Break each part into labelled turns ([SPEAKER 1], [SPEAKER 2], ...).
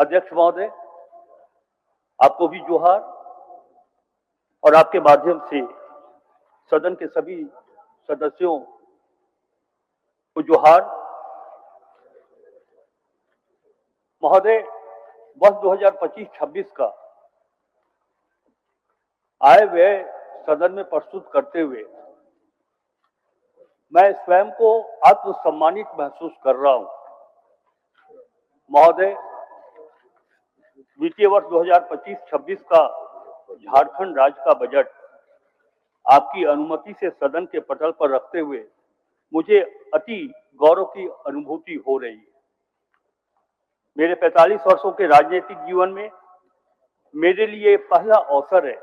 [SPEAKER 1] अध्यक्ष महोदय, आपको भी जोहार और आपके माध्यम से सदन के सभी सदस्यों को जोहार। महोदय, वर्ष 2025-26 का आय व्यय सदन में प्रस्तुत करते हुए मैं स्वयं को आत्मसम्मानित महसूस कर रहा हूं। महोदय, वित्तीय वर्ष 2025-26 का झारखंड राज्य का बजट आपकी अनुमति से सदन के पटल पर रखते हुए मुझे अति गौरव की अनुभूति हो रही है। मेरे 45 वर्षों के राजनीतिक जीवन में मेरे लिए पहला अवसर है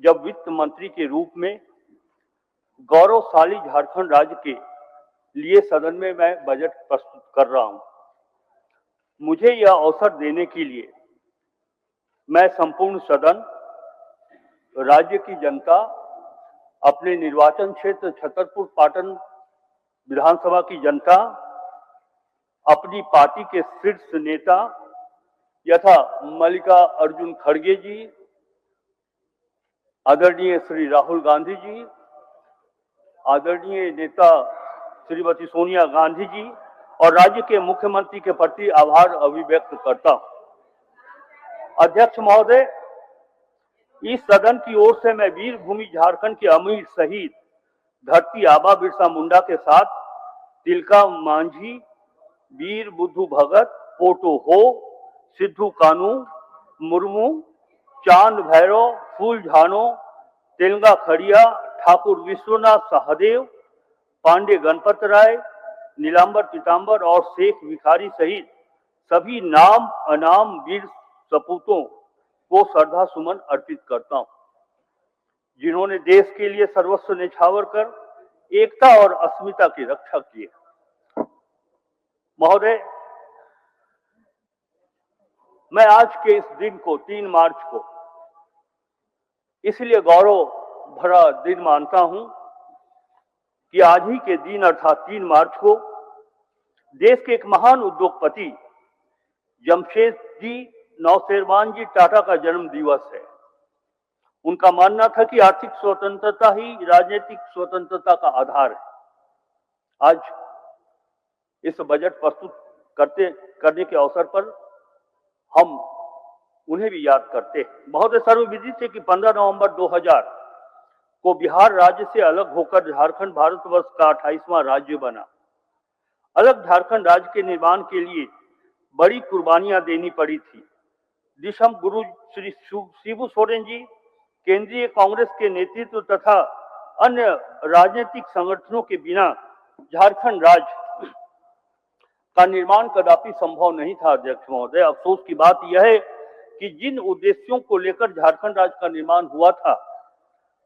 [SPEAKER 1] जब वित्त मंत्री के रूप में गौरवशाली झारखंड राज्य के लिए सदन में मैं बजट प्रस्तुत कर रहा हूं। मुझे यह अवसर देने के लिए मैं संपूर्ण सदन, राज्य की जनता, अपने निर्वाचन क्षेत्र छतरपुर पाटन विधानसभा की जनता, अपनी पार्टी के शीर्ष नेता यथा मल्लिका अर्जुन खड़गे जी, आदरणीय श्री राहुल गांधी जी, आदरणीय नेता श्रीमती सोनिया गांधी जी और राज्य के मुख्यमंत्री के प्रति आभार अभिव्यक्त करता हूं। अध्यक्ष महोदय, इस सदन की ओर से मैं वीर भूमि झारखंड के अमीर शहीद धरती आबा बिरसा मुंडा के साथ तिलका मांझी, वीर बुद्धू भगत, पोटो हो, सिद्धू कानू मुर्मू, चांद भैरव, फूल झानो, तेलंगा खड़िया, ठाकुर विश्वनाथ सहदेव, पांडे गणपत राय, नीलांबर पीतांबर और शेख भिखारी सहित सभी नाम अनाम वीर सपूतों को श्रद्धा सुमन अर्पित करता हूं, जिन्होंने देश के लिए सर्वस्व न्यौछावर कर एकता और अस्मिता की रक्षा की है। महोदय, मैं आज के इस दिन को 3 मार्च को इसलिए गौरव भरा दिन मानता हूं कि आज ही के दिन अर्थात 3 मार्च को देश के एक महान उद्योगपति जमशेदजी नौशेरवान जी टाटा का जन्म दिवस है। उनका मानना था कि आर्थिक स्वतंत्रता ही राजनीतिक स्वतंत्रता का आधार है। आज इस बजट प्रस्तुत करने के अवसर पर हम उन्हें भी याद करते हैं। महोदय, सर्वविदित है कि 15 नवंबर 2000 को बिहार राज्य से अलग होकर झारखंड भारतवर्ष का 28वां राज्य बना। अलग झारखंड राज्य के निर्माण के लिए बड़ी कुर्बानियां देनी पड़ी थी। दिशम गुरु श्री शिबू सोरेन जी, केंद्रीय कांग्रेस के नेतृत्व तथा अन्य राजनीतिक संगठनों के बिना झारखंड राज्य का निर्माण कदापि संभव नहीं था। अध्यक्ष महोदय, अफसोस की बात यह है कि जिन उद्देश्यों को लेकर झारखंड राज्य का निर्माण हुआ था,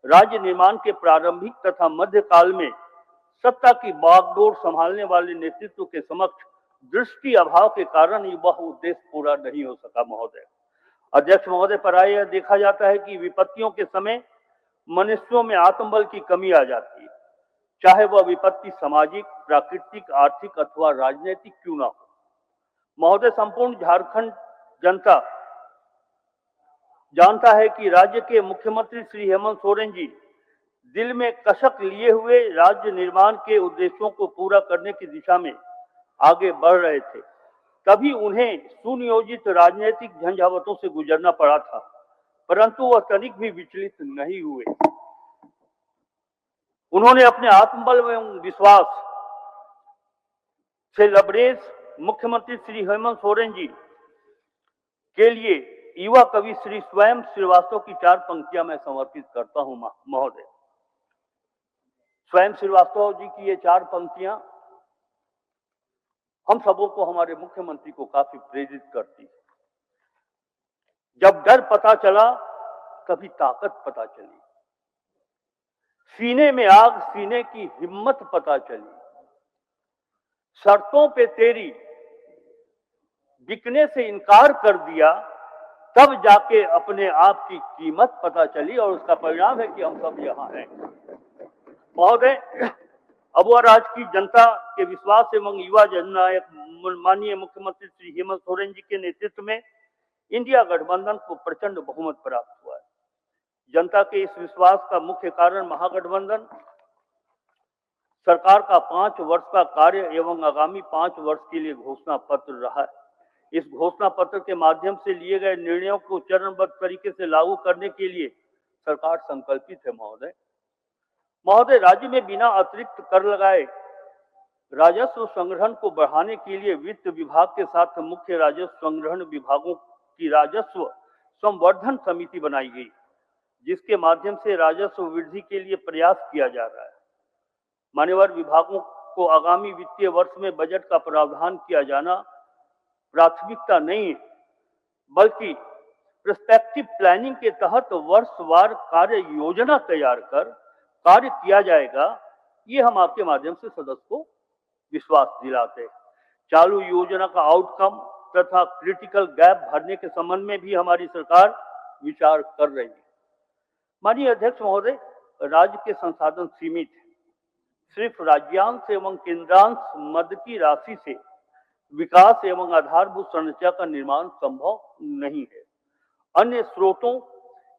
[SPEAKER 1] राज्य निर्माण के प्रारंभिक तथा मध्यकाल में सत्ता की बागडोर संभालने वाले नेतृत्व के समक्ष दृष्टि अभाव के कारण वह उद्देश्य पूरा नहीं हो सका। महोदय, अध्यक्ष महोदय, प्रायः देखा जाता है कि विपत्तियों के समय मनुष्यों में आत्मबल की कमी आ जाती है, चाहे वह विपत्ति सामाजिक, प्राकृतिक, आर्थिक अथवा राजनीतिक क्यों ना हो। महोदय, संपूर्ण झारखंड जनता जानता है कि राज्य के मुख्यमंत्री श्री हेमंत सोरेन जी दिल में कसक लिए हुए राज्य निर्माण के उद्देश्यों को पूरा करने की दिशा में आगे बढ़ रहे थे। तभी उन्हें सुनियोजित राजनीतिक झंझावतों से गुजरना पड़ा था, परंतु वह तनिक भी विचलित नहीं हुए। उन्होंने अपने आत्मबल एवं विश्वास से लबरेज मुख्यमंत्री श्री हेमंत सोरेन जी के लिए युवा कवि श्री स्वयं श्रीवास्तव की 4 पंक्तियां मैं समर्पित करता हूं। महोदय, स्वयं श्रीवास्तव जी की ये 4 पंक्तियां हम सबों को, हमारे मुख्यमंत्री को काफी प्रेरित करती है। जब डर पता चला तभी ताकत पता चली, सीने में आग सीने की हिम्मत पता चली, शर्तों पे तेरी बिकने से इनकार कर दिया, तब जाके अपने आप की कीमत पता चली और उसका परिणाम है कि हम सब यहां हैं। महोदय, अब वह राज्य की जनता के विश्वास एवं युवा जननायक माननीय मुख्यमंत्री श्री हेमंत सोरेन जी के नेतृत्व में इंडिया गठबंधन को प्रचंड बहुमत प्राप्त हुआ है। जनता के इस विश्वास का मुख्य कारण महागठबंधन सरकार का 5 वर्ष का कार्य एवं आगामी 5 वर्ष के लिए घोषणा पत्र रहा है। इस घोषणा पत्र के माध्यम से लिए गए निर्णयों को चरणबद्ध तरीके से लागू करने के लिए सरकार संकल्पित है। महोदय, राज्य में बिना अतिरिक्त कर लगाए राजस्व संग्रहण को बढ़ाने के लिए वित्त विभाग के साथ मुख्य राजस्व संग्रहण विभागों की राजस्व संवर्धन समिति बनाई गई, जिसके माध्यम से राजस्व वृद्धि के लिए प्रयास किया जा रहा है। मान्यवर विभागों को आगामी वित्तीय वर्ष में बजट का प्रावधान किया जाना प्राथमिकता नहीं है, बल्कि प्रोस्पेक्टिव प्लानिंग के तहत वर्षवार कार्य योजना तैयार कर कार्य किया जाएगा। ये हम आपके माध्यम से सदस्य को विश्वास दिलाते हैं। चालू योजना का आउटकम तथा क्रिटिकल गैप भरने के संबंध में भी हमारी सरकार विचार कर रही है। माननीय अध्यक्ष महोदय, राज्य के संसाधन सीमित है। सिर्फ राज्यांश एवं केंद्रांश मद की राशि से विकास एवं आधारभूत संरचना का निर्माण संभव नहीं है। अन्य स्रोतों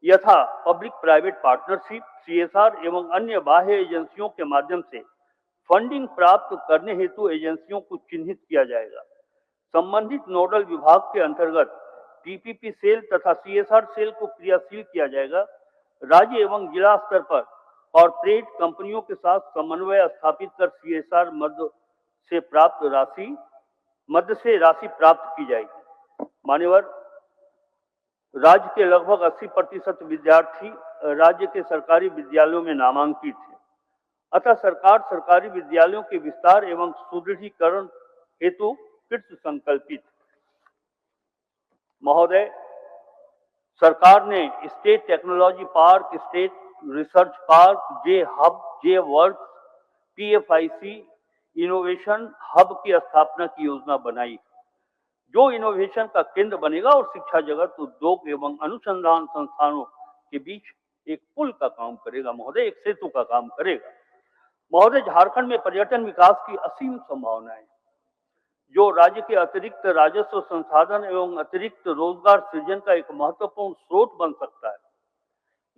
[SPEAKER 1] यथा पब्लिक प्राइवेट पार्टनरशिप, CSR एवं अन्य बाह्य एजेंसियों के माध्यम से फंडिंग प्राप्त करने हेतु एजेंसियों को चिन्हित किया जाएगा। संबंधित नोडल विभाग के अंतर्गत PPP सेल तथा CSR सेल को क्रियाशील किया जाएगा। राज्य एवं जिला स्तर पर कॉर्पोरेट कंपनियों के साथ समन्वय स्थापित कर CSR मद से राशि प्राप्त की जाएगी। मान्यवर, राज्य के लगभग 80% विद्यार्थी राज्य के सरकारी विद्यालयों में नामांकित हैं। अतः सरकार सरकारी विद्यालयों के विस्तार एवं सुदृढ़ीकरण हेतु कृत संकल्पित। महोदय, सरकार ने state technology park, state research park, J-Hub, J-Works, PFIC innovation hub की स्थापना की योजना बनाई, जो इनोवेशन का केंद्र बनेगा और शिक्षा जगत, उद्योग एवं अनुसंधान संस्थानों के बीच एक पुल का काम करेगा। महोदय, एक सेतु का काम करेगा। महोदय, झारखंड में पर्यटन विकास की असीम संभावनाएं, जो राज्य के अतिरिक्त राजस्व संसाधन एवं अतिरिक्त रोजगार सृजन का एक महत्वपूर्ण स्रोत बन सकता है।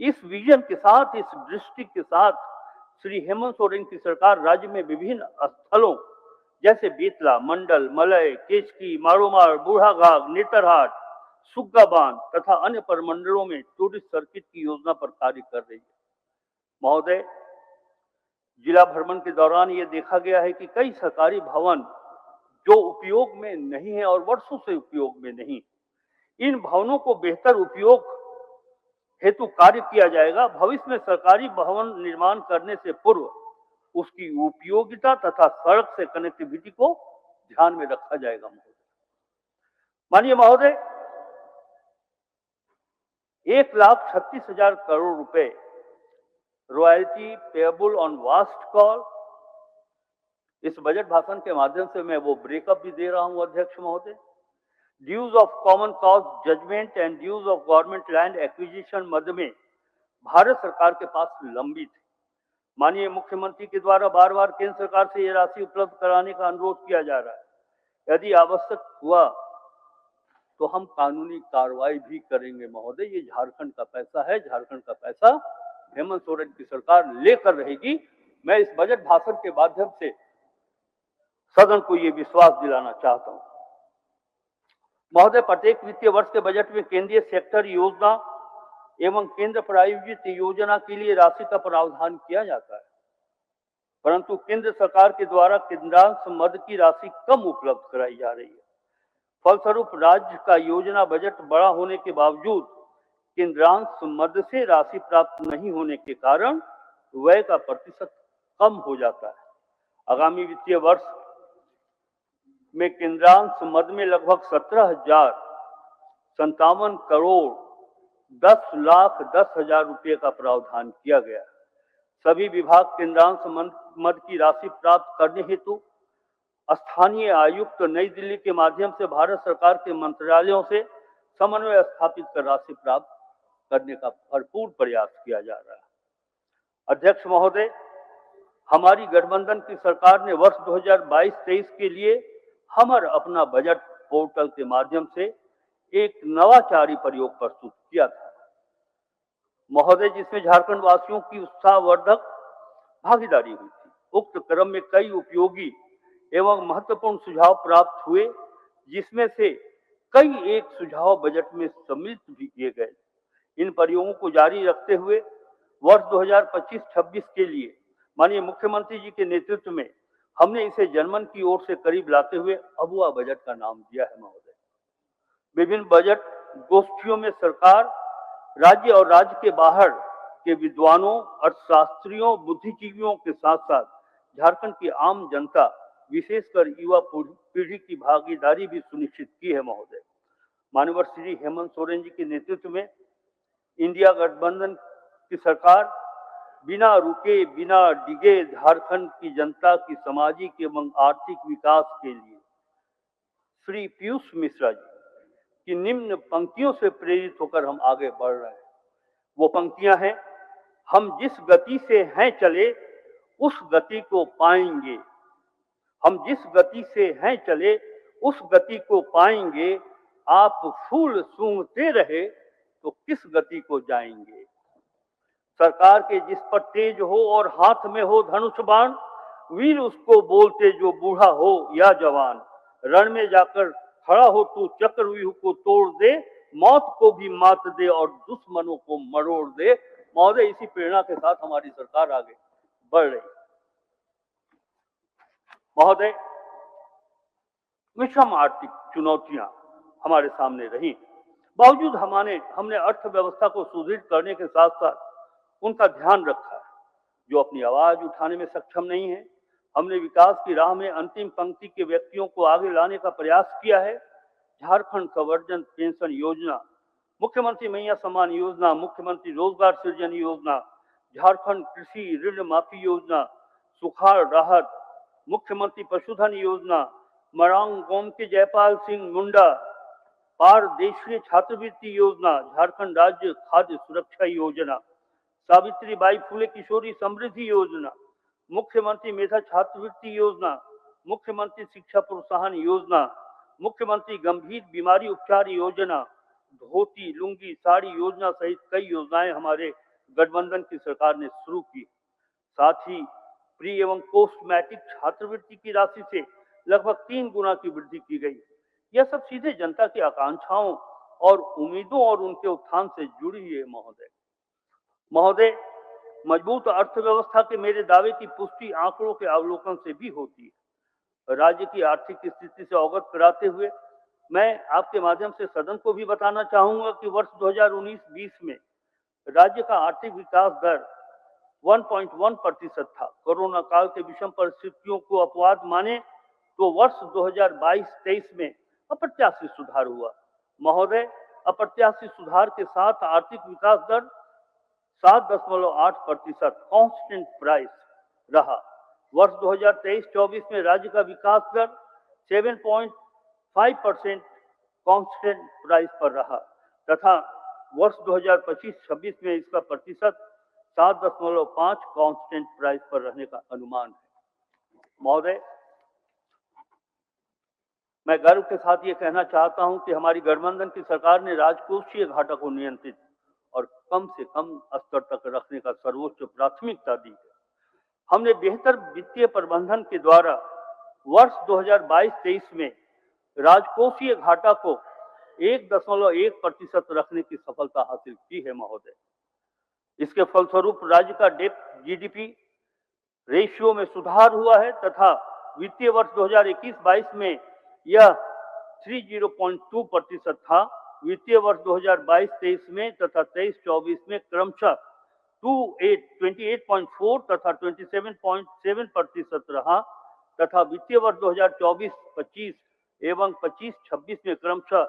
[SPEAKER 1] इस विजन के साथ, इस दृष्टि के साथ श्री हेमंत सोरेन की सरकार राज्य में विभिन्न स्थलों जैसे बेतला, मंडल, मलय, केचकी, मारोमार, बूढ़ाघाट, नेतरहाट, सुग्गा बांध तथा अन्य प्रमंडलों में टूरिस्ट सर्किट की योजना पर कार्य कर रही है। महोदय, जिला भ्रमण के दौरान ये देखा गया है कि कई सरकारी भवन जो उपयोग में नहीं है और वर्षों से उपयोग में नहीं, इन भवनों को बेहतर उपयोग हेतु कार्य किया जाएगा। भविष्य में सरकारी भवन निर्माण करने से पूर्व उसकी उपयोगिता तथा सड़क से कनेक्टिविटी को ध्यान में रखा जाएगा। माननीय महोदय, 1,36,000 करोड़ रुपए royalty payable on vast call, इस बजट भाषण के माध्यम से मैं वो ब्रेकअप भी दे रहा हूं अध्यक्ष महोदय। Dues of common cause judgment and dues of government land acquisition मद में भारत सरकार के पास लंबित है। माननीय मुख्यमंत्री के द्वारा बार बार केंद्र सरकार से यह राशि उपलब्ध कराने का अनुरोध किया जा रहा है। यदि आवश्यक हुआ तो हम कानूनी कार्रवाई भी करेंगे। महोदय, ये झारखंड का पैसा है, झारखंड का पैसा हेमंत सोरेन की सरकार लेकर रहेगी। मैं इस बजट भाषण के माध्यम से सदन को ये विश्वास दिलाना चाहता हूं। महोदय, प्रत्येक वित्तीय वर्ष के बजट में केंद्रीय सेक्टर योजना एवं केंद्र प्रायोजित योजना के लिए राशि का प्रावधान किया जाता है, परंतु केंद्र सरकार के द्वारा केंद्रांश मद की राशि कम उपलब्ध कराई जा रही है। फलस्वरूप राज्य का योजना बजट बड़ा होने के बावजूद केंद्रांश मद से राशि प्राप्त नहीं होने के कारण व्यय का प्रतिशत कम हो जाता है। आगामी वित्तीय वर्ष में केंद्रांश मद में लगभग 17,057 करोड़ 10,10,000 रुपये का प्रावधान किया गया। सभी विभाग केंद्रांश मद की राशि प्राप्त करने हेतु स्थानीय आयुक्त नई दिल्ली के माध्यम से भारत सरकार के मंत्रालयों से समन्वय स्थापित कर राशि प्राप्त करने का भरपूर प्रयास किया जा रहा है। अध्यक्ष महोदय, हमारी गठबंधन की सरकार ने वर्ष 2022-23 के लिए हमर अपना बजट पोर्टल के माध्यम से एक नवाचारी प्रयोग प्रस्तुत किया था महोदय, जिसमें झारखंड वासियों की उत्साहवर्धक भागीदारी हुई थी। उक्त क्रम में कई उपयोगी एवं महत्वपूर्ण सुझाव प्राप्त हुए, जिसमें से कई एक सुझाव बजट में सम्मिलित भी किए गए। इन प्रयोगों को जारी रखते हुए वर्ष 2025-26 के लिए माननीय मुख्यमंत्री जी के नेतृत्व में हमने इसे जनमन की ओर से करीब लाते हुए अबुआ बजट का नाम दिया है महोदय। विभिन्न बजट गोष्ठियों में सरकार, राज्य और राज्य के बाहर के विद्वानों, अर्थशास्त्रियों, बुद्धिजीवियों के साथ साथ झारखंड की आम जनता, विशेषकर युवा पीढ़ी की भागीदारी भी सुनिश्चित की है महोदय। माननीय श्री हेमंत सोरेन जी के नेतृत्व में इंडिया गठबंधन की सरकार बिना रुके, बिना डिगे झारखंड की जनता की सामाजिक एवं आर्थिक विकास के लिए श्री पीयूष मिश्रा जी की निम्न पंक्तियों से प्रेरित होकर हम आगे बढ़ रहे हैं। वो पंक्तियां हैं, हम जिस गति से हैं चले उस गति को पाएंगे, हम जिस गति से हैं चले उस गति को पाएंगे, आप फूल सूंघते रहे तो किस गति को जाएंगे। सरकार के जिस पर तेज हो और हाथ में हो धनुष बाण, वीर उसको बोलते जो बूढ़ा हो या जवान। रण में जाकर खड़ा हो तू चक्रव्यूह को तोड़ दे, मौत को भी मात दे और दुश्मनों को मरोड़ दे। महोदय, इसी प्रेरणा के साथ हमारी सरकार आगे बढ़ रही। महोदय, विषम आर्थिक चुनौतियां हमारे सामने रही, बावजूद हमने अर्थव्यवस्था को सुदृढ़ करने के साथ साथ उनका ध्यान रखा है जो अपनी आवाज उठाने में सक्षम नहीं है। हमने विकास की राह में अंतिम पंक्ति के व्यक्तियों को आगे लाने का प्रयास किया है। झारखंड संवर्धन पेंशन योजना, मुख्यमंत्री मैया सम्मान योजना, मुख्यमंत्री रोजगार सृजन योजना, झारखंड कृषि ऋण माफी योजना, सुखाड़ राहत, मुख्यमंत्री पशुधन योजना, मरांग गोम के जयपाल सिंह मुंडा पारदेशीय छात्रवृत्ति योजना, झारखंड राज्य खाद्य सुरक्षा योजना, सावित्री बाई फुले किशोरी समृद्धि योजना, मुख्यमंत्री मेधा छात्रवृत्ति योजना, मुख्यमंत्री शिक्षा प्रोत्साहन योजना, मुख्यमंत्री गंभीर बीमारी उपचार योजना, धोती लुंगी साड़ी योजना सहित कई योजनाएं हमारे गठबंधन की सरकार ने शुरू की। साथ ही प्री एवं पोस्ट मैट्रिक छात्रवृत्ति की राशि से लगभग 3 गुना की वृद्धि की गई। यह सब सीधे जनता की आकांक्षाओं और उम्मीदों और उनके उत्थान से जुड़ी है महोदय, मजबूत अर्थव्यवस्था के मेरे दावे की पुष्टि आंकड़ों के अवलोकन से भी होती है। राज्य की आर्थिक स्थिति से अवगत कराते हुए मैं आपके माध्यम से सदन को भी बताना चाहूंगा कि वर्ष 2019-20 में राज्य का आर्थिक विकास दर 1.1% था। कोरोना काल के विषम परिस्थितियों को अपवाद माने तो वर्ष 2022-23 में अप्रत्याशित सुधार हुआ। महोदय, अप्रत्याशित सुधार के साथ आर्थिक विकास दर 7.8% कांस्टेंट प्राइस रहा। वर्ष 2023-24 में राज्य का विकास दर 7.5% कांस्टेंट प्राइस पर रहा तथा वर्ष 2025-26 में इसका प्रतिशत 7.5 कांस्टेंट प्राइस पर रहने का अनुमान है। महोदय, मैं गर्व के साथ ये कहना चाहता हूं कि हमारी गठबंधन की सरकार ने राजकोषीय घाटा को नियंत्रित और कम से कम स्तर तक रखने का सर्वोच्च प्राथमिकता दी है। हमने बेहतर वित्तीय प्रबंधन के द्वारा वर्ष 2022-23 में राजकोषीय घाटा को 1.1% रखने की सफलता हासिल की है महोदय। इसके फलस्वरूप राज्य का डेट जीडीपी रेशियो में सुधार हुआ है तथा वित्तीय वर्ष 2021-22 में यह 30.2% था। वित्तीय वर्ष 2022-23 में तथा 23-24 में क्रमशः 28.4 तथा 27.7% रहा तथा वित्तीय वर्ष 2024-25 एवं 25-26 में क्रमशः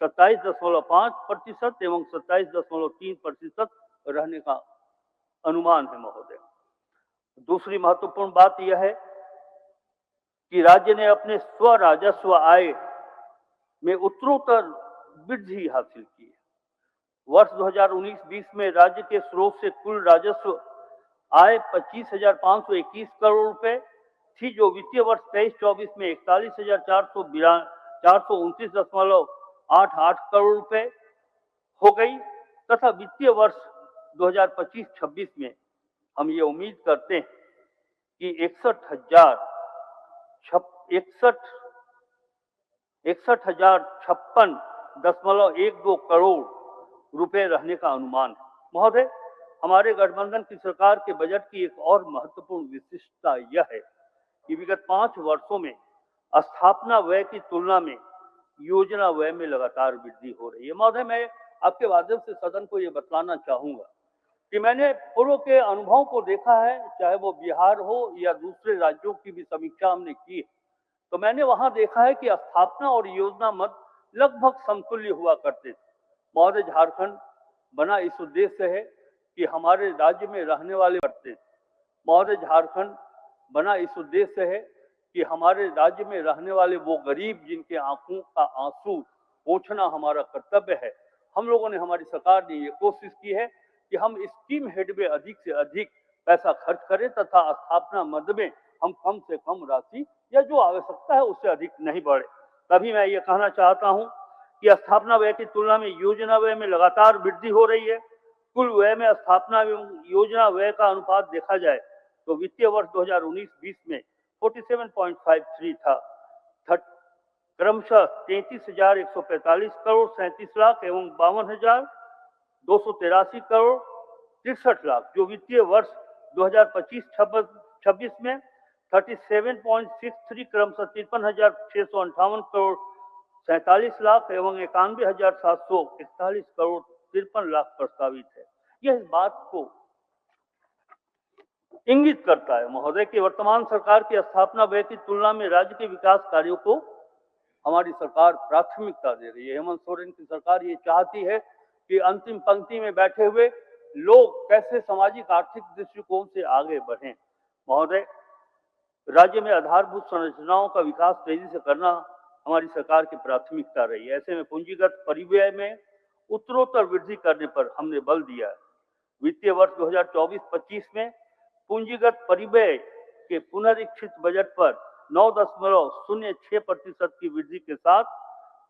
[SPEAKER 1] 27.5% एवं 27.3% रहने का अनुमान है महोदय। दूसरी महत्वपूर्ण बात यह है कि राज्य ने अपने स्व राजस्व आय में उत्तरोत्तर वृद्धि हासिल की है। वर्ष 2019-20 में राज्य के स्रोत से कुल राजस्व आय 25,521 करोड़ रुपए थी, जो वित्तीय वर्ष 23-24 में 41,429.88 करोड़ रुपए हो गई तथा वित्तीय वर्ष 2025-26 में हम ये उम्मीद करते हैं कि 61,056.12 करोड़ रुपए रहने का अनुमान है। महोदय, हमारे गठबंधन की सरकार के बजट की एक और महत्वपूर्ण विशिष्टता यह है कि विगत 5 वर्षों में स्थापना व्यय की तुलना में योजना व्यय में लगातार वृद्धि हो रही है। महोदय, मैं आपके माध्यम से सदन को यह बतलाना चाहूंगा कि मैंने पूर्व के अनुभवों को देखा है, चाहे वो बिहार हो या दूसरे राज्यों की भी समीक्षा हमने की है, तो मैंने वहां देखा है कि स्थापना और योजना मद लगभग समतुल्य हुआ करते थे। महोदय, झारखंड बना इस उद्देश्य से है कि हमारे राज्य में रहने वाले बढ़ते थे। महोदय, झारखंड बना इस उद्देश्य से है कि हमारे राज्य में रहने वाले वो गरीब जिनके आंखों का आंसू पोंछना हमारा कर्तव्य है, हम लोगों ने, हमारी सरकार ने ये कोशिश की है कि हम स्कीम हेड में अधिक से अधिक पैसा खर्च करें तथा स्थापना मद में हम कम से कम राशि या जो आवश्यकता है उससे अधिक नहीं बढ़े। तभी मैं ये कहना चाहता हूं कि स्थापना व्यय की तुलना में योजना व्यय में लगातार वृद्धि हो रही है। कुल व्यय में स्थापना एवं योजना व्यय का अनुपात देखा जाए तो वित्तीय वर्ष 2019-20 में 47.53 था, क्रमशः 33,145 करोड़ 37 लाख एवं 52,283 करोड़ 63 लाख, जो वित्तीय वर्ष 2025-26 में 37.63 क्रमशः 53,658 करोड़ 47 लाख एवं 91,741 करोड़ 53 लाख प्रस्तावित है। यह इस बात को इंगित करता है महोदय कि वर्तमान सरकार की स्थापना व्यय की तुलना में राज्य के विकास कार्यों को हमारी सरकार प्राथमिकता दे रही है। हेमंत सोरेन की सरकार ये चाहती है कि अंतिम पंक्ति में बैठे हुए लोग कैसे सामाजिक आर्थिक दृष्टिकोण से आगे बढ़ें। महोदय, राज्य में आधारभूत संरचनाओं का विकास तेजी से करना हमारी सरकार की प्राथमिकता रही है। ऐसे में पूंजीगत परिव्यय में उत्तरोत्तर वृद्धि करने पर हमने बल दिया है। वित्तीय वर्ष 2024-25 में पूंजीगत परिव्यय के पुनरीक्षित बजट पर 9.06% की वृद्धि के साथ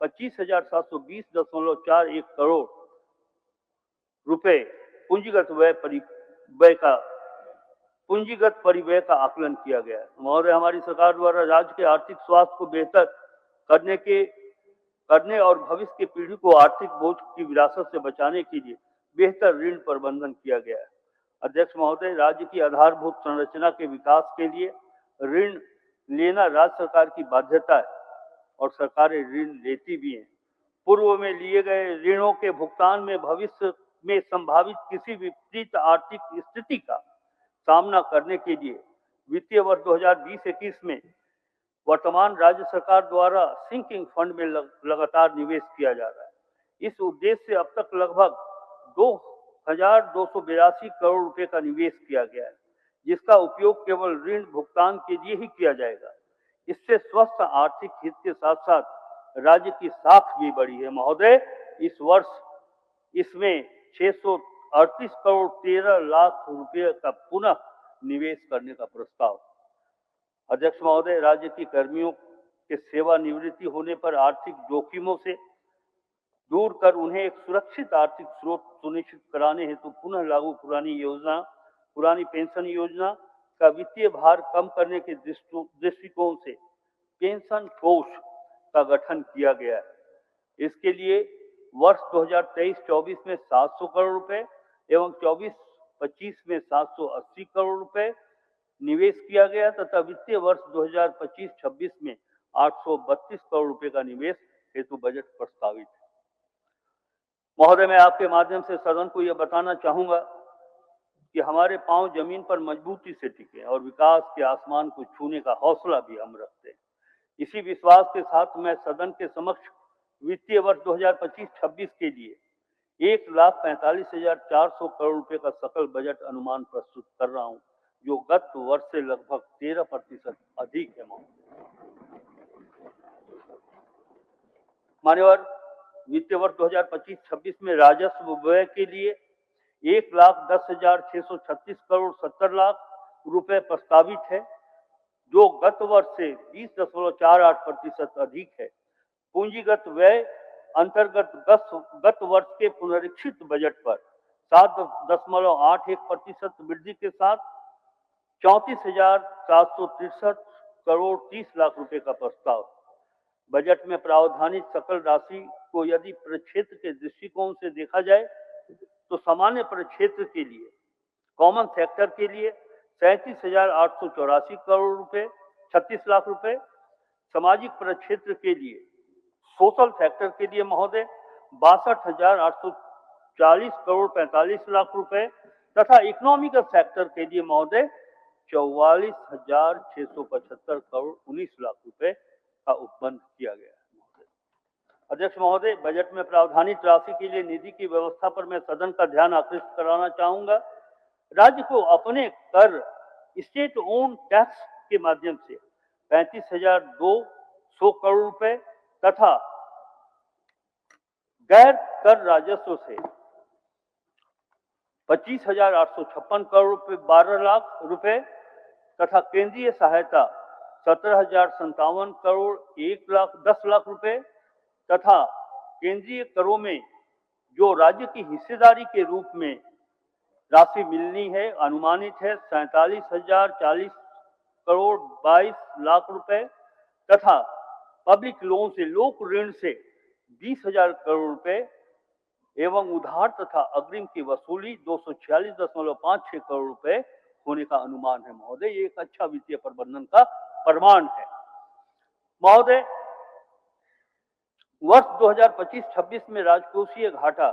[SPEAKER 1] 25,720.41 करोड़ रुपए पूंजीगत परिव्यय का आकलन किया गया है। महोदय, हमारी सरकार द्वारा राज्य के आर्थिक स्वास्थ्य को बेहतर करने और भविष्य की पीढ़ी को आर्थिक बोझ की विरासत से बचाने के लिए बेहतर ऋण प्रबंधन किया गया है। अध्यक्ष महोदय, राज्य की आधारभूत संरचना के विकास के लिए ऋण लेना राज्य सरकार की बाध्यता है और सरकारें ऋण लेती भी हैं। पूर्व में लिए गए ऋणों के भुगतान में भविष्य में संभावित किसी विपरीत आर्थिक स्थिति का सामना करने के लिए वित्तीय वर्ष 2020-21 में वर्तमान राज्य सरकार द्वारा सिंकिंग फंड में लगातार निवेश किया जा रहा है। इस उद्देश्य से अब तक लगभग 2,282 करोड़ रुपए का निवेश किया गया है, जिसका उपयोग केवल ऋण भुगतान के लिए ही किया जाएगा। इससे स्वस्थ आर्थिक हित के साथ साथ राज्य की साख भी बढ़ी है। महोदय, इस वर्ष इसमें 638 करोड़ 13 लाख रुपए का पुनः निवेश करने का प्रस्ताव। अध्यक्ष महोदय, राज्य की कर्मियों के सेवानिवृत्ति होने पर आर्थिक जोखिमों से दूर कर उन्हें एक सुरक्षित आर्थिक स्रोत सुनिश्चित कराने हेतु पुनः लागू पुरानी पेंशन योजना का वित्तीय भार कम करने के दृष्टिकोण से पेंशन कोष का गठन किया गया है। इसके लिए वर्ष 2023-24 में 700 करोड़ रुपए एवं 24-25 में 780 करोड़ रुपए निवेश किया गया तथा वित्तीय वर्ष 2025-26 में 832 करोड़ रुपए का निवेश हेतु बजट प्रस्तावित है। महोदय, मैं आपके माध्यम से सदन को यह बताना चाहूंगा कि हमारे पांव जमीन पर मजबूती से टिके और विकास के आसमान को छूने का हौसला भी हम रखते हैं। इसी विश्वास के साथ मैं सदन के समक्ष वित्तीय वर्ष 2025-26 के लिए 1,45,400 करोड़ रुपए का सकल बजट अनुमान प्रस्तुत कर रहा हूं, जो गत वर्ष से लगभग 13% अधिक है। मान्यवर, वित्तीय वर्ष 2025-26 में राजस्व व्यय के लिए 1,10,636 करोड़ 70 लाख रुपए प्रस्तावित है, जो गत वर्ष से 20.48% अधिक है। पूंजीगत व्यय अंतर्गत गत वर्ष के पुनरीक्षित बजट पर 7.81% वृद्धि के साथ 34,763 करोड़ 30 लाख रुपए का प्रस्ताव। बजट में प्रावधानित सकल राशि को यदि प्रक्षेत्र के दृष्टिकोण से देखा जाए तो सामान्य प्रक्षेत्र के लिए, कॉमन सेक्टर के लिए 37,884 करोड़ रुपए 36 लाख रुपए, सामाजिक प्रक्षेत्र के लिए, सोशल सेक्टर के लिए महोदय 62,840 करोड़ 45 लाख रुपए तथा इकोनॉमिकल सेक्टर के लिए महोदय 44,675 करोड़ 19 लाख रुपए का उपबंध किया गया है। अध्यक्ष महोदय, बजट में प्रावधानित राशि के लिए निधि की व्यवस्था पर मैं सदन का ध्यान आकृष्ट कराना चाहूंगा। राज्य को अपने कर, स्टेट ओन टैक्स के माध्यम से 35,200 करोड़ रुपए तथा गैर कर राजस्व से 25,856 करोड़ रुपए 12 लाख रुपए तथा केंद्रीय सहायता 17,057 करोड़ 10 लाख रुपए तथा केंद्रीय करों में जो राज्य की हिस्सेदारी के रूप में राशि मिलनी है अनुमानित है 47,040 करोड़ 22 लाख रुपए तथा पब्लिक लोन से, लोक ऋण से 20,000 करोड़ रुपए एवं उधार तथा अग्रिम की वसूली 246.56 करोड़ रुपए होने का अनुमान है महोदय। ये एक अच्छा वित्तीय प्रबंधन का प्रमाण है महोदय। वर्ष 2025-26 में राजकोषीय घाटा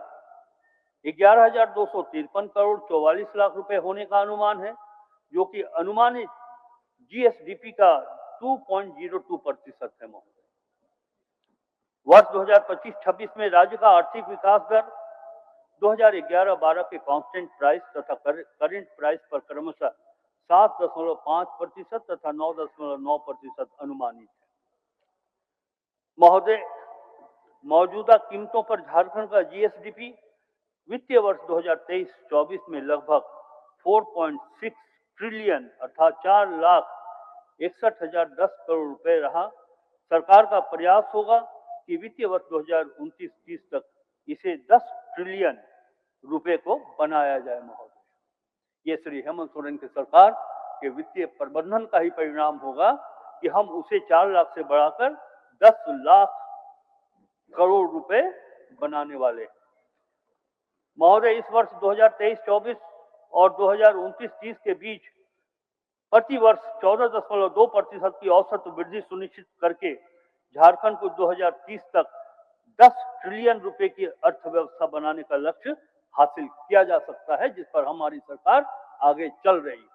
[SPEAKER 1] 11,253 करोड़ 44 लाख रुपए होने का अनुमान है, जो कि अनुमानित जीएसडीपी का 2.02% है महोदय। वर्ष 2025-26 में राज्य का आर्थिक विकास दर 2011-12 के कांस्टेंट प्राइस तथा करेंट प्राइस पर क्रमशः 7.5% तथा 9.9% अनुमानित है महोदय। मौजूदा कीमतों पर झारखंड का जीएसडीपी वित्तीय वर्ष 2023-24 में लगभग 4.6 ट्रिलियन अर्थात 4,61,010 करोड़ रुपए रहा। सरकार का प्रयास होगा कि वित्तीय वर्ष 2029-30 तक इसे 10 ट्रिलियन रुपए को बनाया जाए महोदय। ये श्री हेमंत सोरेन की सरकार के वित्तीय प्रबंधन का ही परिणाम होगा कि हम उसे 4 लाख से बढ़ाकर 10 लाख करोड़ रुपए बनाने वाले महोदय। इस वर्ष 2023-24 और 2029-30 के बीच प्रति वर्ष 14.2% की औसत वृद्धि सुनिश्चित करके झारखंड को 2030 तक 10 ट्रिलियन रुपए की अर्थव्यवस्था बनाने का लक्ष्य हासिल किया जा सकता है, जिस पर हमारी सरकार आगे चल रही है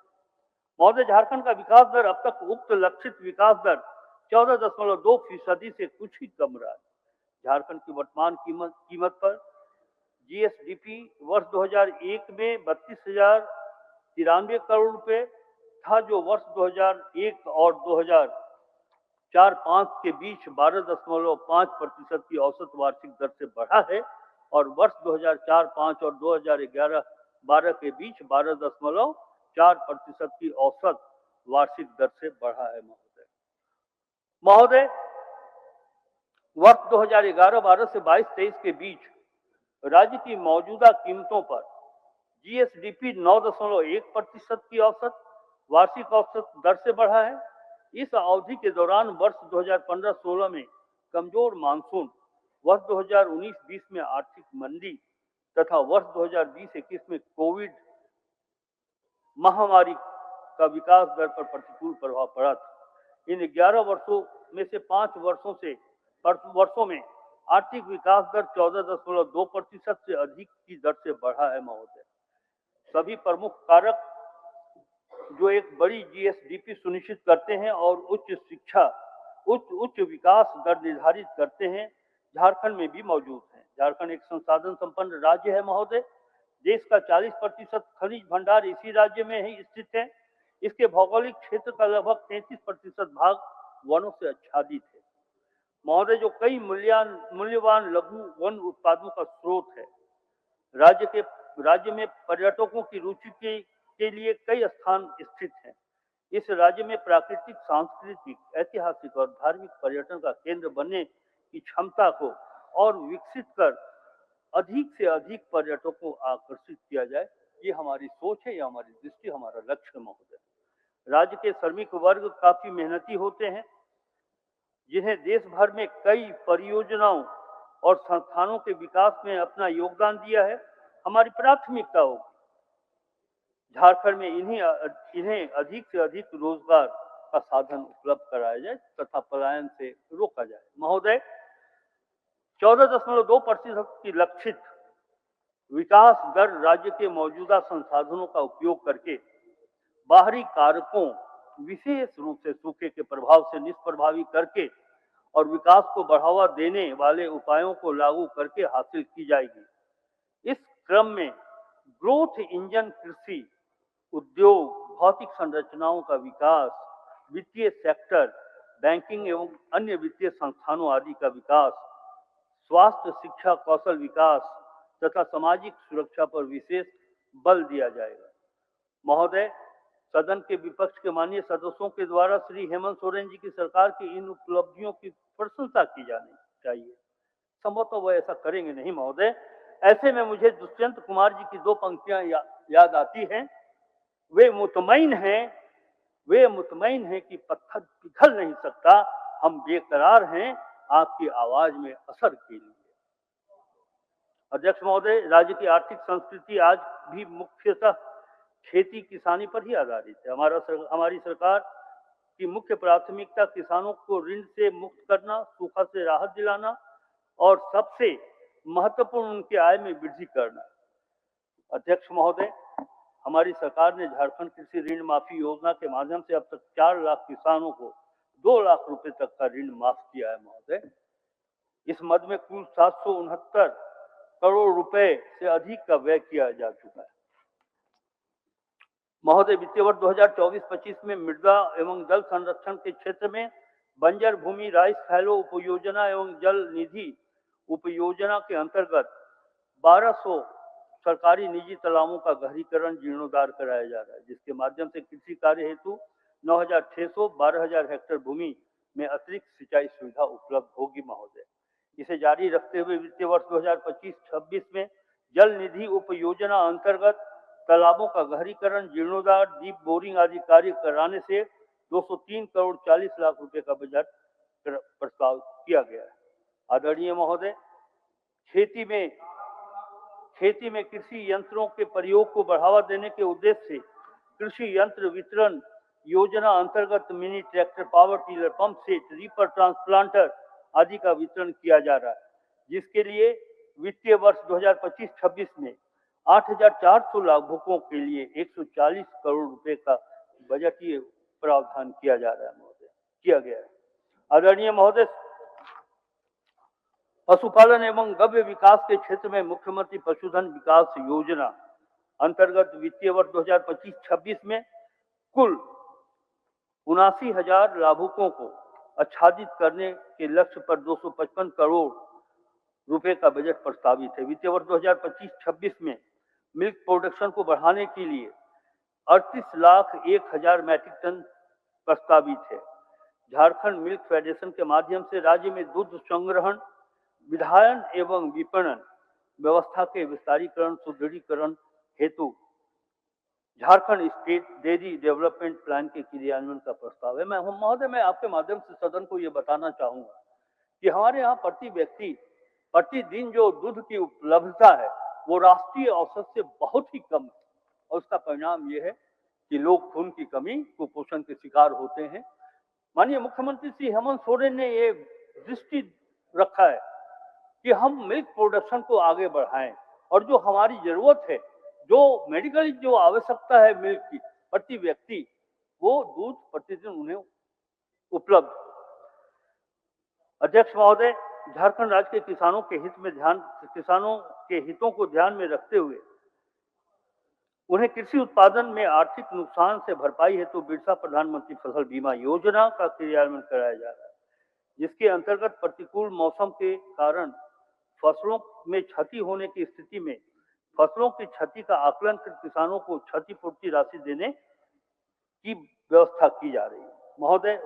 [SPEAKER 1] महोदय। झारखंड का विकास दर अब तक उक्त लक्षित विकास दर 14.2% से कुछ ही कम रहा है। झारखंड की वर्तमान कीमत पर जीएसडीपी वर्ष 2001 में 32,093 करोड़ रुपए था, जो वर्ष 2001 और 2004-05 के बीच 12.5% की औसत वार्षिक दर से बढ़ा है और वर्ष 2004-05 और 2011-12 के बीच 12.4% की औसत वार्षिक दर से बढ़ा है महोदय। वर्ष 2011-12 से 22-23 के बीच राज्य की मौजूदा कीमतों पर जीएसडीपी 9.1% की औसत वार्षिक औसत दर से बढ़ा है। इस अवधि के दौरान वर्ष 2015-16 में कमजोर मानसून, वर्ष 2019-20 में आर्थिक मंदी तथा वर्ष 2020-21 में कोविड महामारी का विकास दर पर प्रतिकूल प्रभाव पड़ा था। इन 11 वर्षों में से 5 वर्षों में आर्थिक विकास दर 14.2% से अधिक की दर से बढ़ा है महोदय। सभी प्रमुख कारक जो एक बड़ी जीएसडीपी सुनिश्चित करते हैं और उच्च शिक्षा, उच्च विकास दर निर्धारित करते हैं, झारखंड में भी मौजूद हैं। झारखंड एक संसाधन संपन्न राज्य है महोदय। देश का 40% खनिज भंडार इसी राज्य में ही स्थित है। इसके भौगोलिक क्षेत्र का लगभग 33% भाग वनों से आच्छादित है महोदय, जो कई मूल्यवान लघु वन उत्पादों का स्रोत है। राज्य के राज्य में पर्यटकों की रुचि के लिए कई स्थान स्थित हैं। इस राज्य में प्राकृतिक, सांस्कृतिक, ऐतिहासिक और धार्मिक पर्यटन का केंद्र बनने की क्षमता को और विकसित कर अधिक से अधिक पर्यटकों को आकर्षित किया जाए, ये हमारी सोच है, ये हमारी दृष्टि, हमारा लक्ष्य है महोदय। राज्य के श्रमिक वर्ग काफी मेहनती होते हैं, जिन्हें देश भर में कई परियोजनाओं और संस्थानों के विकास में अपना योगदान दिया है। हमारी प्राथमिकता होगी झारखंड में इन्हें अधिक से अधिक रोजगार का साधन उपलब्ध कराया जाए तथा पलायन से रोका जाए। महोदय, 14.2% की लक्षित विकास दर राज्य के मौजूदा संसाधनों का उपयोग करके बाहरी कारकों, विशेष रूप से सूखे के प्रभाव से निष्प्रभावी करके और विकास को बढ़ावा देने वाले उपायों को लागू करके हासिल की जाएगी। इस क्रम में ग्रोथ इंजन कृषि, उद्योग, भौतिक संरचनाओं का विकास, वित्तीय सेक्टर, बैंकिंग एवं अन्य वित्तीय संस्थानों आदि का विकास, स्वास्थ्य, शिक्षा, कौशल विकास तथा सामाजिक सुरक्षा पर विशेष बल दिया जाएगा। महोदय, सदन के विपक्ष के माननीय सदस्यों के द्वारा श्री हेमंत सोरेन जी की सरकार की इन उपलब्धियों की प्रशंसा की जानी चाहिए। संभवतः वह ऐसा करेंगे नहीं महोदय। ऐसे में मुझे दुष्यंत कुमार जी की 2 पंक्तियां याद आती हैं। वे मुतमईन हैं कि पत्थर पिघल नहीं सकता, हम बेकरार हैं आपकी आवाज में असर के लिए। अध्यक्ष महोदय, राज्य की आर्थिक संस्कृति आज भी मुख्यतः खेती किसानी पर ही आधारित है। हमारी सरकार की मुख्य प्राथमिकता किसानों को ऋण से मुक्त करना, सूखा से राहत दिलाना और सबसे महत्वपूर्ण उनकी आय में वृद्धि करना। अध्यक्ष महोदय, हमारी सरकार ने झारखंड कृषि ऋण माफी योजना के माध्यम से अब तक 4 लाख किसानों को 2 लाख रुपए तक का ऋण माफ किया है महोदय। इस मद में कुल 769 करोड़ रुपए से अधिक का व्यय किया जा चुका है। महोदय, वित्तीय वर्ष 2024-25 में मृदा एवं जल संरक्षण के क्षेत्र में बंजर भूमि राइस फैलो उपयोजना एवं जल निधि उपयोजना के अंतर्गत 1200 सरकारी निजी तालाबों का गहरीकरण जीर्णोद्धार कराया जा रहा है, जिसके माध्यम से कृषि कार्य हेतु 9,600 12,000 हेक्टेयर भूमि में अतिरिक्त सिंचाई सुविधा उपलब्ध होगी महोदय। इसे जारी रखते हुए वित्तीय वर्ष 2025-26 में जल निधि उप योजना अंतर्गत तालाबों का गहरीकरण, जीर्णोद्धार, डीप बोरिंग आदि कार्य कराने से 203 करोड़ 40 लाख रुपए का बजट प्रस्ताव किया गया है। आदरणीय महोदय, खेती में कृषि यंत्रों के प्रयोग को बढ़ावा देने के उद्देश्य से कृषि यंत्र वितरण योजना अंतर्गत mini tractor, power tiller, pump set, reaper, transplanter आदि का वितरण किया जा रहा है, जिसके लिए वित्तीय वर्ष 2025-26 में 8,400 लाभुकों के लिए 140 करोड़ रुपए का बजटीय प्रावधान किया गया है। आदरणीय महोदय, पशुपालन एवं गव्य विकास के क्षेत्र में मुख्यमंत्री पशुधन विकास योजना अंतर्गत वित्तीय वर्ष 2025-26 में कुल 79,000 लाभुकों को आच्छादित करने के लक्ष्य पर 255 करोड़ रुपए का बजट प्रस्तावित है। वित्तीय वर्ष 2025-26 में मिल्क प्रोडक्शन को बढ़ाने के लिए 38,01,000 मैट्रिक टन प्रस्तावित है। झारखंड मिल्क फेडरेशन के माध्यम से राज्य में दूध संग्रहण, विधायन एवं विपणन व्यवस्था के विस्तारीकरण, सुदृढ़ीकरण हेतु Jharkhand state dairy development plan के क्रियान्वयन का प्रस्ताव है। महोदय, मैं आपके माध्यम से सदन को यह बताना चाहूंगा कि हमारे यहाँ प्रति व्यक्ति प्रतिदिन जो दूध की उपलब्धता है वो राष्ट्रीय औसत से बहुत ही कम है, और उसका परिणाम यह है कि लोग खून की कमी, कुपोषण के शिकार होते हैं। माननीय मुख्यमंत्री श्री हेमंत सोरेन ने ये दृष्टि रखा है कि हम मिल्क प्रोडक्शन को आगे बढ़ाएं और जो हमारी जरूरत है, जो मेडिकल जो आवश्यकता है मिल्क की प्रति व्यक्ति, वो दूध प्रतिदिन उन्हें उपलब्ध। अध्यक्ष महोदय, झारखंड राज्य के किसानों के हितों को ध्यान में रखते हुए उन्हें कृषि उत्पादन में आर्थिक नुकसान से भरपाई हेतु बिरसा प्रधानमंत्री फसल बीमा योजना का क्रियान्वयन कराया जा रहा है, जिसके अंतर्गत प्रतिकूल मौसम के कारण फसलों में क्षति होने की स्थिति में फसलों की क्षति का आकलन कर किसानों को क्षतिपूर्ति राशि देने की व्यवस्था की जा रही है। महोदय,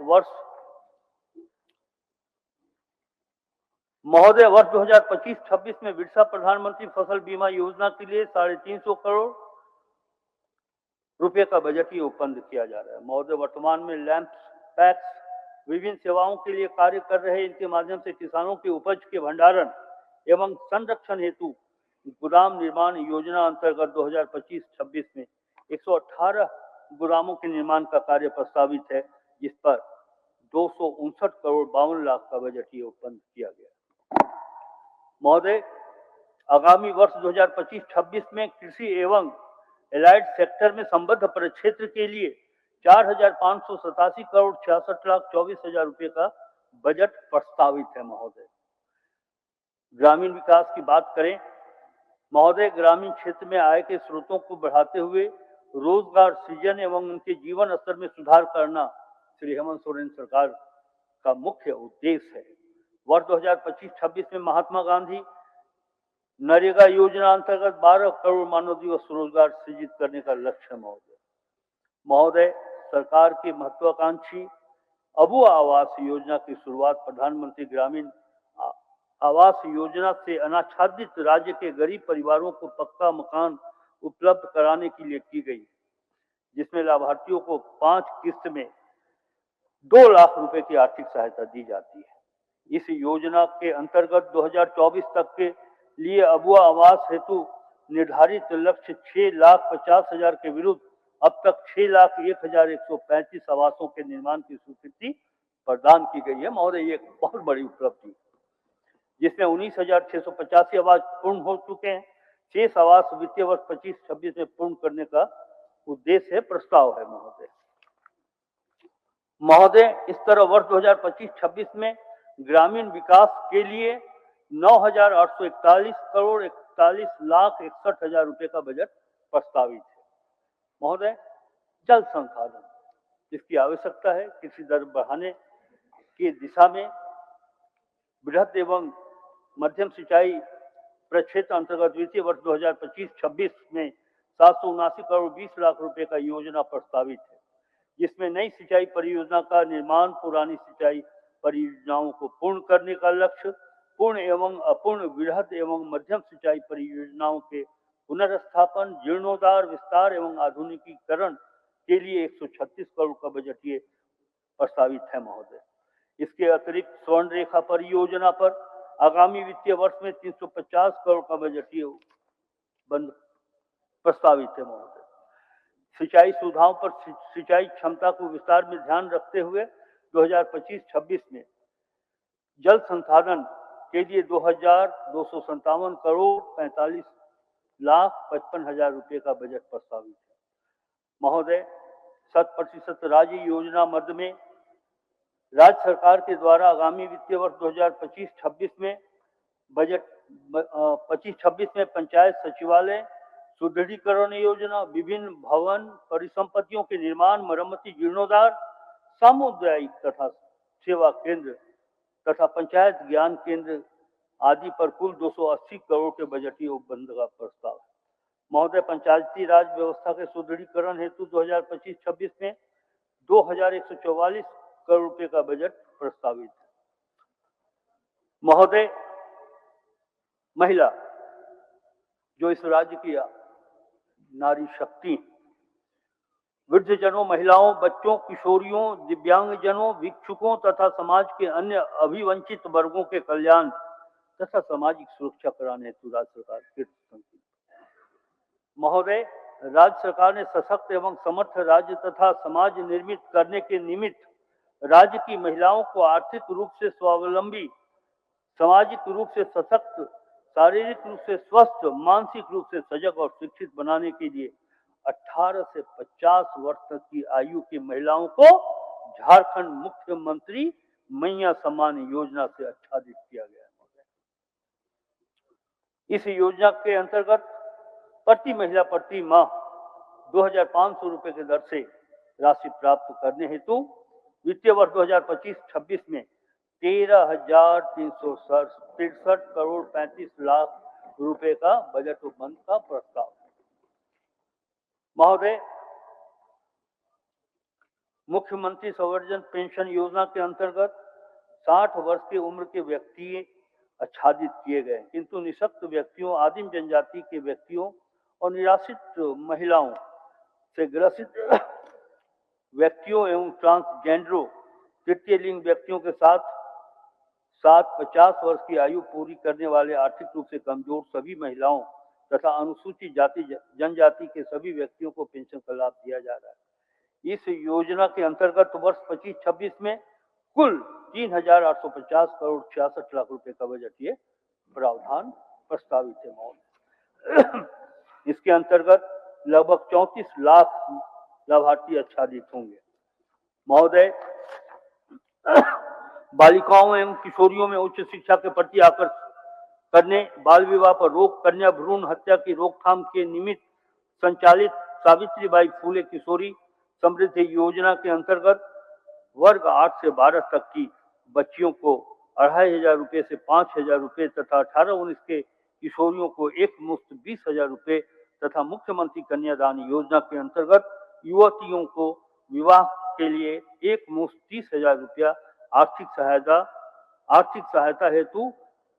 [SPEAKER 1] वर्ष 2025-26 में बिरसा प्रधानमंत्री फसल बीमा योजना के लिए 350 करोड़ रुपए का बजटीय उपबंध किया जा रहा है। महोदय, वर्तमान में लैंप्स, पैक्स विभिन्न सेवाओं के लिए कार्य कर रहे, इनके माध्यम से किसानों की उपज के भंडारण एवं संरक्षण हेतु गोदाम निर्माण योजना अंतर्गत 2025-26 में 118 गोदामों के निर्माण का कार्य प्रस्तावित है, जिस पर 259 करोड़ 52 लाख का बजटीय उपबंध किया गया। महोदय, आगामी वर्ष 2025-26 में कृषि एवं एलाइड सेक्टर में संबद्ध परिक्षेत्र के लिए 4,587 करोड़ 66 लाख 24 हजार रुपए का बजट प्रस्तावित है। महोदय, ग्रामीण विकास की बात करें, महोदय, ग्रामीण क्षेत्र में आय के स्रोतों को बढ़ाते हुए रोजगार सृजन एवं उनके जीवन स्तर में सुधार करना श्री हेमंत सोरेन सरकार का मुख्य उद्देश्य है। वर्ष 2025-26 में महात्मा गांधी नरेगा योजना अंतर्गत 12 करोड़ मानव दिवस रोजगार सृजित करने का लक्ष्य है। महोदय, सरकार की महत्वाकांक्षी अबुआ आवास योजना की शुरुआत प्रधानमंत्री ग्रामीण आवास योजना से अनाच्छादित राज्य के गरीब परिवारों को पक्का मकान उपलब्ध कराने के लिए की गई, जिसमें लाभार्थियों को 5 किस्त में 2 लाख रुपए की आर्थिक सहायता दी जाती है। इस योजना के अंतर्गत 2024 तक के लिए अबुआ आवास हेतु निर्धारित लक्ष्य 6,50,000 के विरुद्ध अब तक 6,01,135 आवासों के निर्माण की स्वीकृति प्रदान की गई है। महोदय, ये एक बहुत बड़ी उपलब्धि, जिसमें 19,685 आवास पूर्ण हो चुके हैं। 6 आवास वित्तीय वर्ष 25-26 में पूर्ण करने का उद्देश्य है, प्रस्ताव है। महोदय, इस तरह वर्ष 2025-26 में ग्रामीण विकास के लिए 9,841 करोड़ 41 लाख 61 हजार रुपए का बजट प्रस्तावित है। महोदय, जल संसाधन, जिसकी आवश्यकता है, कृषि दर बढ़ाने की दिशा में बृहद एवं मध्यम सिंचाई प्रक्षेत्र अंतर्गत वित्तीय वर्ष 2025-26 में 779 करोड़ 20 लाख रुपए का योजना प्रस्तावित है, जिसमें नई सिंचाई परियोजना का निर्माण, पुरानी सिंचाई परियोजनाओं को पूर्ण करने का लक्ष्य, पूर्ण एवं अपूर्ण वृहद एवं मध्यम सिंचाई परियोजनाओं के पुनर्स्थापन, जीर्णोद्धार, विस्तार एवं आधुनिकीकरण के लिए 136 करोड़ का बजटीय प्रस्तावित है। महोदय, इसके अतिरिक्त स्वर्ण रेखा परियोजना पर आगामी वित्तीय वर्ष में 350 करोड़ का बजटीय बंद प्रस्तावित है। महोदय, सिंचाई सुविधाओं पर सिंचाई क्षमता को विस्तार में ध्यान रखते हुए 2025-26 में जल संसाधन के लिए 2,257 करोड़ 45 लाख 55 हजार रुपए का बजट प्रस्तावित है। महोदय, 100% राज्य योजना मद में राज्य सरकार के द्वारा आगामी वित्तीय वर्ष 2025-26 में बजट 25-26 में पंचायत सचिवालय सुदृढ़ीकरण योजना, विभिन्न भवन परिसंपत्तियों के निर्माण, मरम्मति, जीर्णोद्धार, सामुदायिक तथा सेवा केंद्र तथा पंचायत ज्ञान केंद्र आदि पर कुल 280 करोड़ के बजटीय उपबंध का प्रस्ताव है। महोदय, पंचायती राज व्यवस्था के सुदृढ़ीकरण हेतु 2025-26 में 2,144 करोड़ रुपए का बजट प्रस्तावित है। महोदय, महिला जो इस राज्य की नारी शक्ति, वृद्धजनों, महिलाओं, बच्चों, किशोरियों, दिव्यांगजनों, भिक्षुकों तथा समाज के अन्य अभिवंचित वर्गों के कल्याण तथा सामाजिक सुरक्षा कराने हेतु राज्य सरकार कृत संकल्पित। महोदय, राज्य सरकार ने सशक्त एवं समर्थ राज्य तथा समाज निर्मित करने के निमित्त राज्य की महिलाओं को आर्थिक रूप से स्वावलंबी, सामाजिक रूप से सशक्त, शारीरिक रूप से स्वस्थ, मानसिक रूप से सजग और शिक्षित बनाने के लिए 18 से 50 वर्ष तक की आयु की महिलाओं को झारखंड मुख्यमंत्री मैया सम्मान योजना से आच्छादित किया गया है। इस योजना के अंतर्गत प्रति महिला प्रति माह 2,500 रुपए की दर से राशि प्राप्त करने हेतु वित्तीय वर्ष 2025-26 में 13,363 करोड़ 35 लाख रुपए का बजट उपबंध का प्रस्ताव। महोदय, मुख्यमंत्री संवर्धन पेंशन योजना के अंतर्गत 60 वर्ष की उम्र के व्यक्ति आच्छादित किए गए, किंतु निःशक्त व्यक्तियों, आदिम जनजाति के व्यक्तियों और निराश्रित महिलाओं से ग्रसित व्यक्तियों एवं ट्रांसजेंडरों, तृतीय लिंग व्यक्तियों के साथ 50 वर्ष की आयु पूरी करने वाले आर्थिक रूप से कमजोर सभी महिलाओं तथा अनुसूचित जाति जनजाति के सभी व्यक्तियों को पेंशन का लाभ दिया जा रहा है। इस योजना के अंतर्गत वर्ष 25-26 में कुल 3,850 करोड़ 66 लाख रुपए का बजटीय प्रावधान प्रस्तावित है। इसके अंतर्गत लगभग 34 लाख लाभार्थी आच्छादित होंगे। महोदय, बालिकाओं एवं किशोरियों में उच्च शिक्षा के प्रति आकर्षित करने, बाल विवाह पर रोक, कन्या भ्रूण हत्या की रोकथाम के निमित्त संचालित सावित्रीबाई फूले किशोरी समृद्धि योजना के अंतर्गत वर्ग 8 से 12 तक की बच्चियों को 2,500 रुपए से 5,000 रुपए तथा 18-19 के किशोरियों को एक मुश्त 20,000 रुपए तथा मुख्यमंत्री कन्यादान योजना के अंतर्गत युवतियों को विवाह के लिए एक मुश्त 30,000 रुपया आर्थिक सहायता हेतु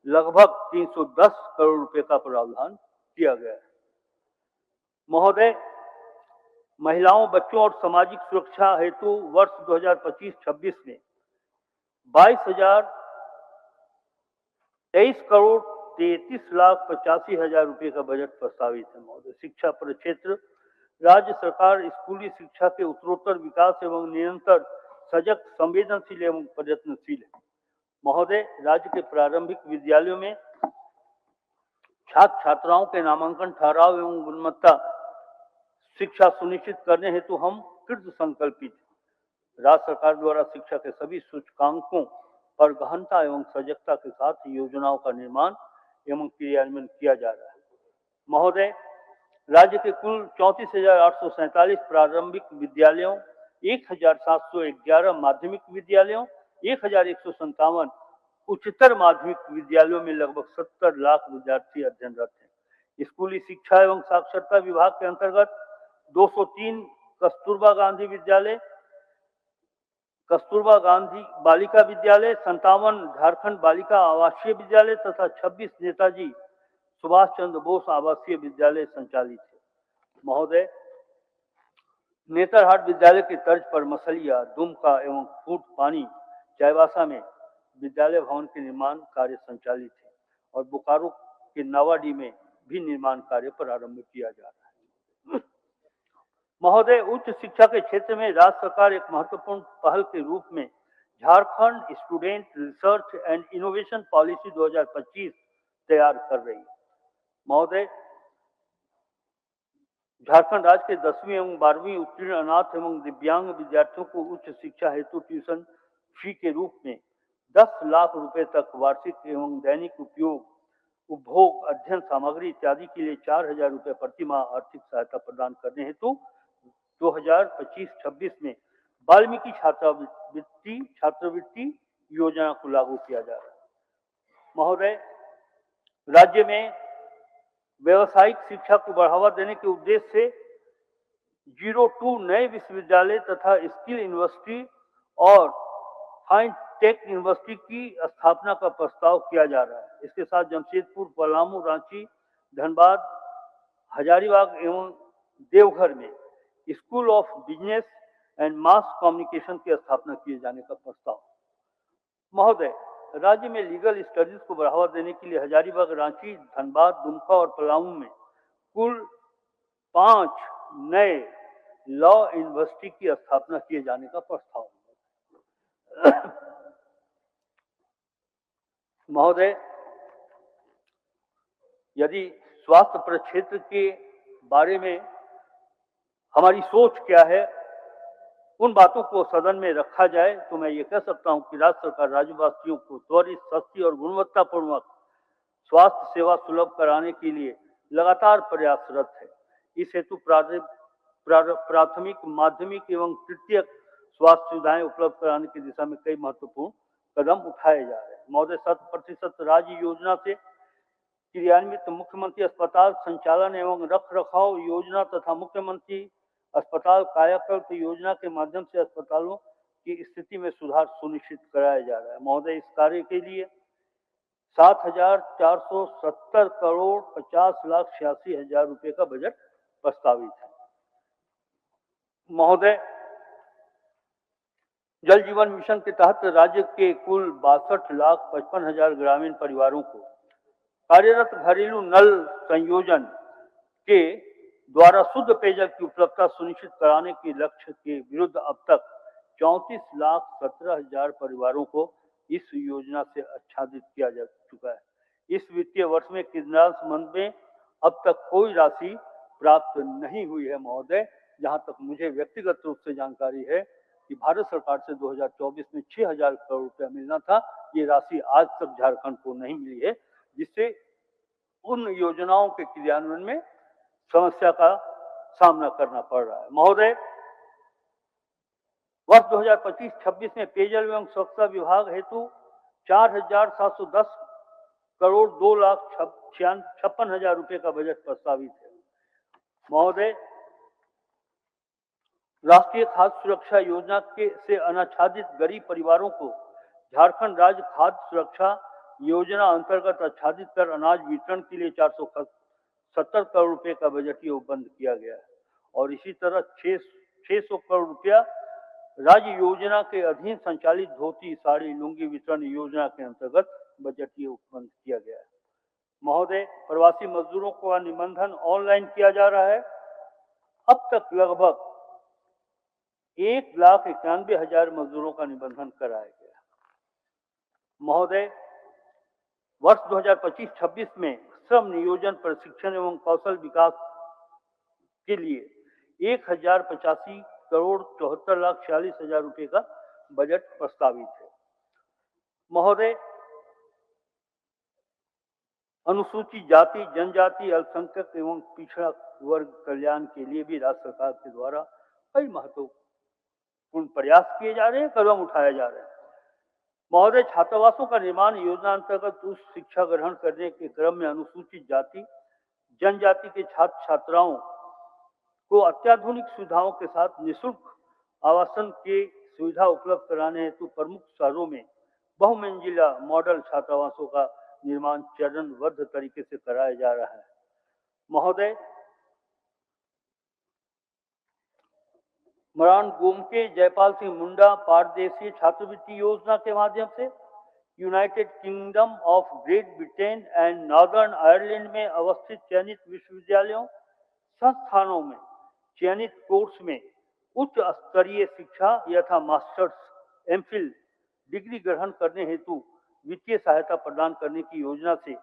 [SPEAKER 1] लगभग 310 करोड़ रुपए का प्रावधान किया गया है। महोदय, महिलाओं, बच्चों और सामाजिक सुरक्षा हेतु वर्ष 2025-26 में 22,023 करोड़ 33,85,000 रुपए का बजट प्रस्तावित है। महोदय, शिक्षा परिक्षेत्र, राज्य सरकार स्कूली शिक्षा के उत्तरोत्तर विकास एवं निरंतर सजग, संवेदनशील एवं प्रयत्नशील है। महोदय, राज्य के प्रारंभिक विद्यालयों में छात्र छात्राओं के नामांकन, ठहराव एवं गुणवत्ता शिक्षा सुनिश्चित करने हेतु हम कृत संकल्पित। राज्य सरकार द्वारा शिक्षा के सभी सूचकांकों पर गहनता एवं सजगता के साथ योजनाओं का निर्माण एवं क्रियान्वयन किया जा रहा है। महोदय, राज्य के कुल 34,847 प्रारंभिक विद्यालयों, 1,711 माध्यमिक विद्यालयों, 1,157 उच्चतर माध्यमिक विद्यालयों में लगभग 70 लाख विद्यार्थी अध्ययनरत हैं। स्कूली शिक्षा एवं साक्षरता विभाग के अंतर्गत 203 कस्तूरबा गांधी विद्यालय, कस्तूरबा गांधी बालिका विद्यालय, 57 झारखंड बालिका आवासीय विद्यालय तथा 26 नेताजी सुभाष चंद्र बोस आवासीय विद्यालय संचालित है। महोदय, नेतरहाट विद्यालय की तर्ज पर मसलिया, दुमका एवं फूट पानी चाईबासा में विद्यालय भवन के निर्माण कार्य संचालित है और बोकारो के नावाडी में भी निर्माण कार्य प्रारंभ किया जा रहा है। महोदय, उच्च शिक्षा के क्षेत्र में राज्य सरकार एक महत्वपूर्ण पहल के रूप में Jharkhand student research and innovation policy 2025 तैयार कर रही है। महोदय, झारखंड राज्य के 10वीं एवं 12वीं उत्तीर्ण अनाथ एवं दिव्यांग विद्यार्थियों को उच्च शिक्षा हेतु ट्यूशन फी के रूप में 10 लाख रुपए तक वार्षिक एवं दैनिक उपभोग अध्ययन सामग्री इत्यादि के लिए 4,000 रुपए प्रति माह आर्थिक सहायता प्रदान करने हेतु 2025-26 में वाल्मीकि छात्रवृत्ति योजना को लागू किया जा रहा है। महोदय, राज्य में व्यवसायिक शिक्षा को बढ़ावा देने के उद्देश्य से 02 नए विश्वविद्यालय तथा स्किल यूनिवर्सिटी और फाइन टेक यूनिवर्सिटी की स्थापना का प्रस्ताव किया जा रहा है। इसके साथ जमशेदपुर, पलामू, रांची, धनबाद, हजारीबाग एवं देवघर में school of business and mass communication की स्थापना किए जाने का प्रस्ताव। महोदय, राज्य में लीगल स्टडीज को बढ़ावा देने के लिए हजारीबाग, रांची, धनबाद, दुमका और पलामू में कुल 5 नए लॉ यूनिवर्सिटी की स्थापना किए जाने का प्रस्ताव। महोदय, यदि स्वास्थ्य प्रक्षेत्र के बारे में हमारी सोच क्या है, उन बातों को सदन में रखा जाए तो मैं ये कह सकता हूं कि राज्य सरकार राज्यवासियों को त्वरित, सस्ती और गुणवत्तापूर्वक स्वास्थ्य सेवा सुलभ कराने के लिए लगातार प्रयासरत है। इस हेतु प्राथमिक, माध्यमिक एवं तृतीयक स्वास्थ्य सुविधाएं उपलब्ध कराने की दिशा में कई महत्वपूर्ण कदम उठाए जा रहे हैं। महोदय, 100% राज्य योजना से क्रियान्वित मुख्यमंत्री अस्पताल संचालन एवं रख रखाव योजना तथा मुख्यमंत्री अस्पताल कायाकल्प योजना के माध्यम से अस्पतालों की स्थिति में सुधार सुनिश्चित कराया जा रहा है। महोदय, इस कार्य के लिए 7,470 करोड़ 50,86,000 रुपए का बजट प्रस्तावित है। महोदय, जल जीवन मिशन के तहत राज्य के कुल 62,55,000 ग्रामीण परिवारों को कार्यरत घरेलू नल संयोजन के द्वारा शुद्ध पेयजल की उपलब्धता सुनिश्चित कराने के लक्ष्य के विरुद्ध अब तक 34,17,000 परिवारों को इस योजना से आच्छादित किया जा चुका है। इस वित्तीय वर्ष में किन्नौर संबंध में अब तक कोई राशि प्राप्त नहीं हुई है। महोदय, जहां तक मुझे व्यक्तिगत रूप से जानकारी है कि भारत सरकार से 2024 में 6,000 करोड़ रुपया मिलना था, ये राशि आज तक झारखंड को नहीं मिली है, जिससे उन योजनाओं के क्रियान्वयन में समस्या का सामना करना पड़ रहा है। महोदय, वर्ष 2025-26 में पेयजल एवं स्वच्छता विभाग हेतु 4,710 करोड़ 2,56,000 रुपए का बजट प्रस्तावित है। महोदय, राष्ट्रीय खाद्य सुरक्षा योजना के से अनाच्छादित गरीब परिवारों को झारखंड राज्य खाद्य सुरक्षा योजना अंतर्गत आच्छादित कर अनाज वितरण के लिए 470 करोड़ रुपए का बजटीय उपबंध किया गया है और इसी तरह 600 करोड़ रुपया राज्य योजना के अधीन संचालित धोती साड़ी लुंगी वितरण योजना के अंतर्गत बजटीय उपबंध किया गया है। महोदय, प्रवासी मजदूरों का निबंधन ऑनलाइन किया जा रहा है। अब तक लगभग 1,91,000 मजदूरों का निबंधन कराया गया। महोदय, वर्ष 2025-26 में श्रम नियोजन प्रशिक्षण एवं कौशल विकास के लिए 1,085 करोड़ 74,46,000 रुपए का बजट प्रस्तावित है। महोदय, अनुसूचित जाति, जनजाति, अल्पसंख्यक एवं पिछड़ा वर्ग कल्याण के लिए भी राज्य सरकार के द्वारा कई महत्वपूर्ण प्रयास किए जा रहे हैं, कदम उठाए जा रहे हैं। महोदय, छात्रावासों का निर्माण योजना अंतर्गत उच्च शिक्षा ग्रहण करने के क्रम में अनुसूचित जाति, जनजाति के छात्र छात्राओं को अत्याधुनिक सुविधाओं के साथ निःशुल्क आवासन की सुविधा उपलब्ध कराने हेतु प्रमुख शहरों में बहुमंजिला मॉडल छात्रावासों का निर्माण चरणबद्ध तरीके से कराया जा रहा है। महोदय, मरान गोमके जयपाल सिंह मुंडा पारदेशीय छात्रवृत्ति योजना के माध्यम से United kingdom of great Britain and northern Ireland में अवस्थित चयनित विश्वविद्यालयों संस्थानों में चयनित कोर्स में उच्च स्तरीय शिक्षा यथा मास्टर्स एमफिल डिग्री ग्रहण करने हेतु वित्तीय सहायता प्रदान करने की योजना से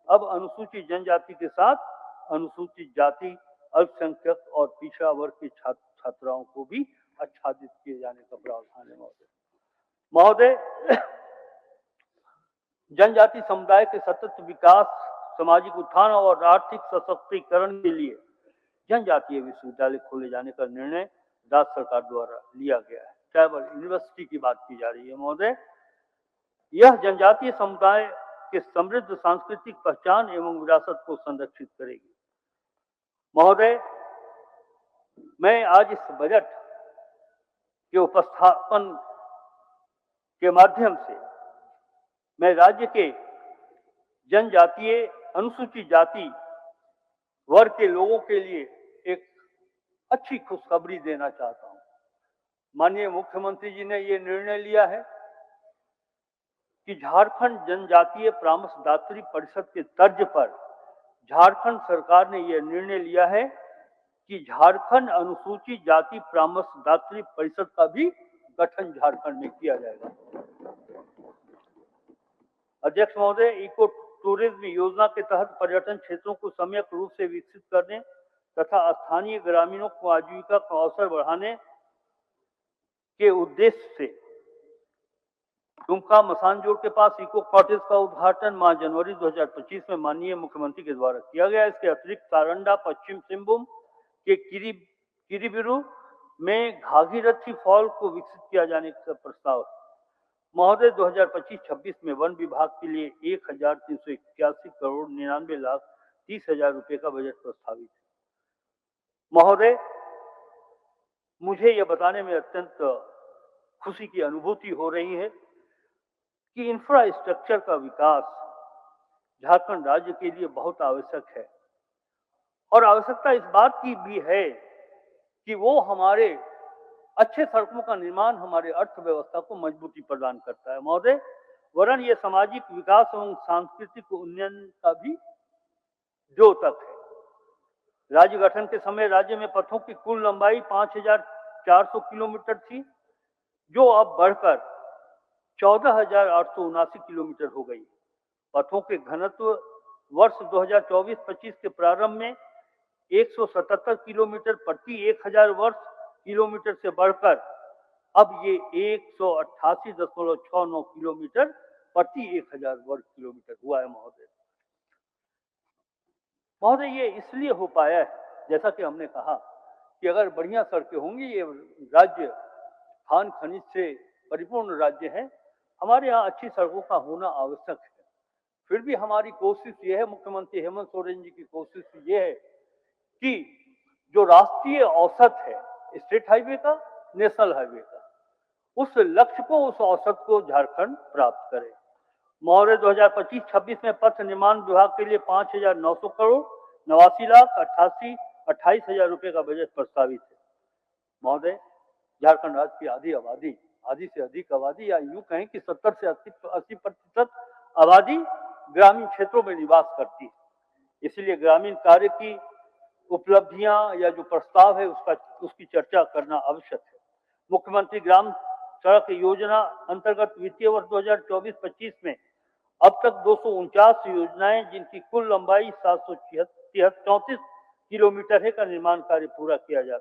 [SPEAKER 1] अब अनुसूचित जनजाति के साथ अनुसूचित जाति, अल्पसंख्यक और पिछड़ा वर्ग के छात्राओं को भी आच्छादित किए जाने का प्रावधान है। महोदय, जनजाति समुदाय के सतत विकास, सामाजिक उत्थान और आर्थिक सशक्तिकरण के लिए जनजातीय विश्वविद्यालय खोले जाने का निर्णय राज्य सरकार द्वारा लिया गया है। ट्राइबल यूनिवर्सिटी की बात की जा रही है। महोदय, यह जनजातीय समुदाय के समृद्ध सांस्कृतिक पहचान एवं विरासत को संरक्षित करेगी। महोदय, मैं आज इस बजट के उपस्थापन के माध्यम से मैं राज्य के जनजातीय अनुसूचित जाति वर्ग के लोगों के लिए एक अच्छी खुशखबरी देना चाहता हूं। माननीय मुख्यमंत्री जी ने ये निर्णय लिया है कि झारखंड जनजातीय परामर्शदात्री परिषद के तर्ज पर झारखंड सरकार ने यह निर्णय लिया है कि झारखंड अनुसूचित जाति परामर्शदात्री परिषद का भी गठन झारखंड में किया जाएगा। अध्यक्ष महोदय, इको टूरिज्म योजना के तहत पर्यटन क्षेत्रों को सम्यक रूप से विकसित करने तथा स्थानीय ग्रामीणों को आजीविका का अवसर बढ़ाने के उद्देश्य से दुमका मसानजोड़ के पास इको कॉटेज का उद्घाटन माह जनवरी 2025 में माननीय मुख्यमंत्री के द्वारा किया गया। इसके अतिरिक्त सारंडा, पश्चिम सिंहभूम के किरीबिरू में घाघीरथी फॉल को विकसित किया जाने का प्रस्ताव है। महोदय 2025-26 में वन विभाग के लिए 1,381 करोड़ 99,30,000 रुपए का बजट प्रस्तावित है। महोदय, मुझे यह बताने में अत्यंत खुशी की अनुभूति हो रही है कि इंफ्रास्ट्रक्चर का विकास झारखंड राज्य के लिए बहुत आवश्यक है और आवश्यकता इस बात की भी है कि वो हमारे अच्छे सड़कों का निर्माण हमारे अर्थव्यवस्था को मजबूती प्रदान करता है। महोदय, वरन ये सामाजिक विकास एवं सांस्कृतिक उन्नयन का भी द्योतक है। राज्य गठन के समय राज्य में पथों की कुल लंबाई 5,400 किलोमीटर थी, जो अब बढ़कर 14,879 किलोमीटर हो गई। पथों के घनत्व वर्ष 2024-25 के प्रारंभ में 177 किलोमीटर प्रति 1,000 वर्ष किलोमीटर से बढ़कर अब ये 188.69 किलोमीटर प्रति 1,000 वर्ग किलोमीटर हुआ है। महोदय, ये इसलिए हो पाया है, जैसा कि हमने कहा कि अगर बढ़िया सड़कें होंगी, ये राज्य खान खनिज से परिपूर्ण राज्य है, हमारे यहाँ अच्छी सड़कों का होना आवश्यक है। फिर भी हमारी कोशिश ये है, मुख्यमंत्री हेमंत सोरेन जी की कोशिश ये है कि जो राष्ट्रीय औसत है स्टेट हाईवे का, नेशनल हाईवे का, उस लक्ष्य को, उस औसत को झारखंड प्राप्त करे। महोदय, 2025-26 में पथ निर्माण विभाग के लिए 5,900 करोड़ 89,28,000 रुपए का बजट प्रस्तावित है। महोदय, झारखंड राज्य की आधी से अधिक आबादी, या यूं कहें कि 70 से 80% आबादी ग्रामीण क्षेत्रों में निवास करती है। इसलिए ग्रामीण कार्य की उपलब्धियां या जो प्रस्ताव है उसकी चर्चा करना आवश्यक है। मुख्यमंत्री ग्राम सड़क योजना अंतर्गत वित्तीय वर्ष 2024-25 में अब तक 249 योजनाएं, जिनकी कुल लंबाई 734 किलोमीटर है, का निर्माण कार्य पूरा किया जा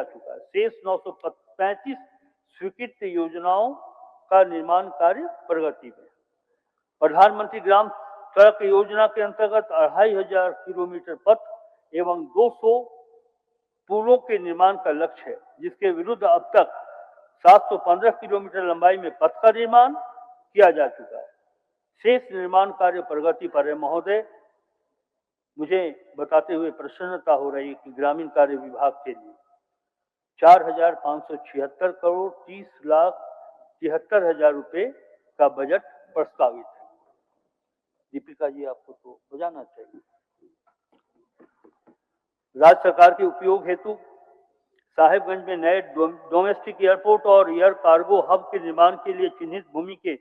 [SPEAKER 1] चुका है। शेष 935 स्वीकृत योजनाओं का निर्माण कार्य प्रगति में। प्रधानमंत्री ग्राम सड़क योजना के अंतर्गत 2,500 किलोमीटर पथ एवं 200 पुलों के निर्माण का लक्ष्य है, जिसके विरुद्ध अब तक 715 किलोमीटर लंबाई में पथ का निर्माण किया जा चुका है। शेष निर्माण कार्य प्रगति पर है। महोदय, मुझे बताते हुए प्रसन्नता हो रही है कि ग्रामीण कार्य विभाग के लिए 4,576 करोड़ 30,73,000 रुपए का बजट प्रस्तावित है। दीपिका जी, आपको तो बजाना चाहिए। राज्य सरकार के उपयोग हेतु साहेबगंज में नए डोमेस्टिक एयरपोर्ट और एयर कार्गो हब के निर्माण के लिए चिन्हित भूमि के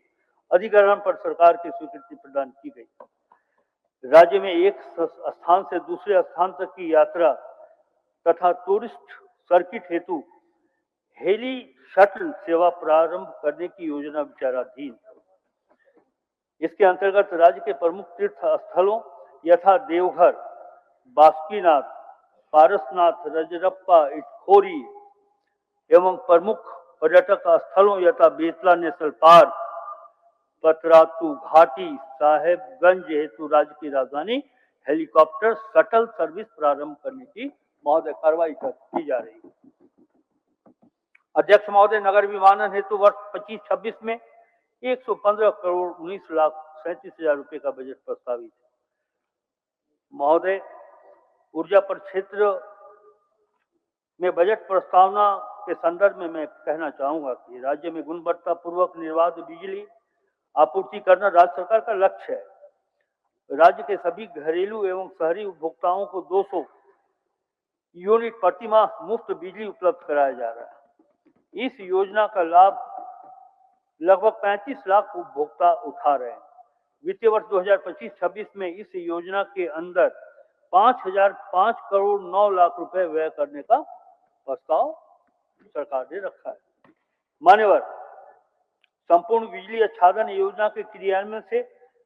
[SPEAKER 1] अधिग्रहण पर सरकार की स्वीकृति प्रदान की गई। राज्य में एक स्थान से दूसरे स्थान तक की यात्रा तथा टूरिस्ट सर्किट हेतु हेली शटल सेवा प्रारंभ करने की योजना विचाराधीन। इसके अंतर्गत राज्य के प्रमुख तीर्थ स्थलों यथा देवघर, बासुकीनाथ, पारसनाथ, रजरप्पा, इटखोरी एवं प्रमुख पर्यटक स्थलों यथा बेतला नेशनल पार्क, पतरातू घाटी, साहेबगंज हेतु राज्य की राजधानी हेलीकॉप्टर शटल सर्विस प्रारंभ करने की महोदय कार्रवाई की जा रही है। अध्यक्ष महोदय, नगर विमानन हेतु वर्ष 25-26 में 115 करोड़ 19,37,000 रुपए का बजट प्रस्तावित है। महोदय, ऊर्जा परिक्षेत्र में बजट प्रस्तावना के संदर्भ में मैं कहना चाहूंगा कि राज्य में गुणवत्ता पूर्वक निर्बाध बिजली आपूर्ति करना राज्य सरकार का लक्ष्य है। राज्य के सभी घरेलू एवं शहरी उपभोक्ताओं को 200 यूनिट प्रति माह मुफ्त बिजली उपलब्ध कराया जा रहा है। इस योजना का लाभ लगभग 35 लाख उपभोक्ता उठा रहे हैं। वित्तीय वर्ष 2025-26 में इस योजना के अंदर 5,005 करोड़ 9 लाख रुपए व्यय करने का प्रस्ताव सरकार ने रखा है। मान्यवर, संपूर्ण बिजली आच्छादन योजना के क्रियान्वयन से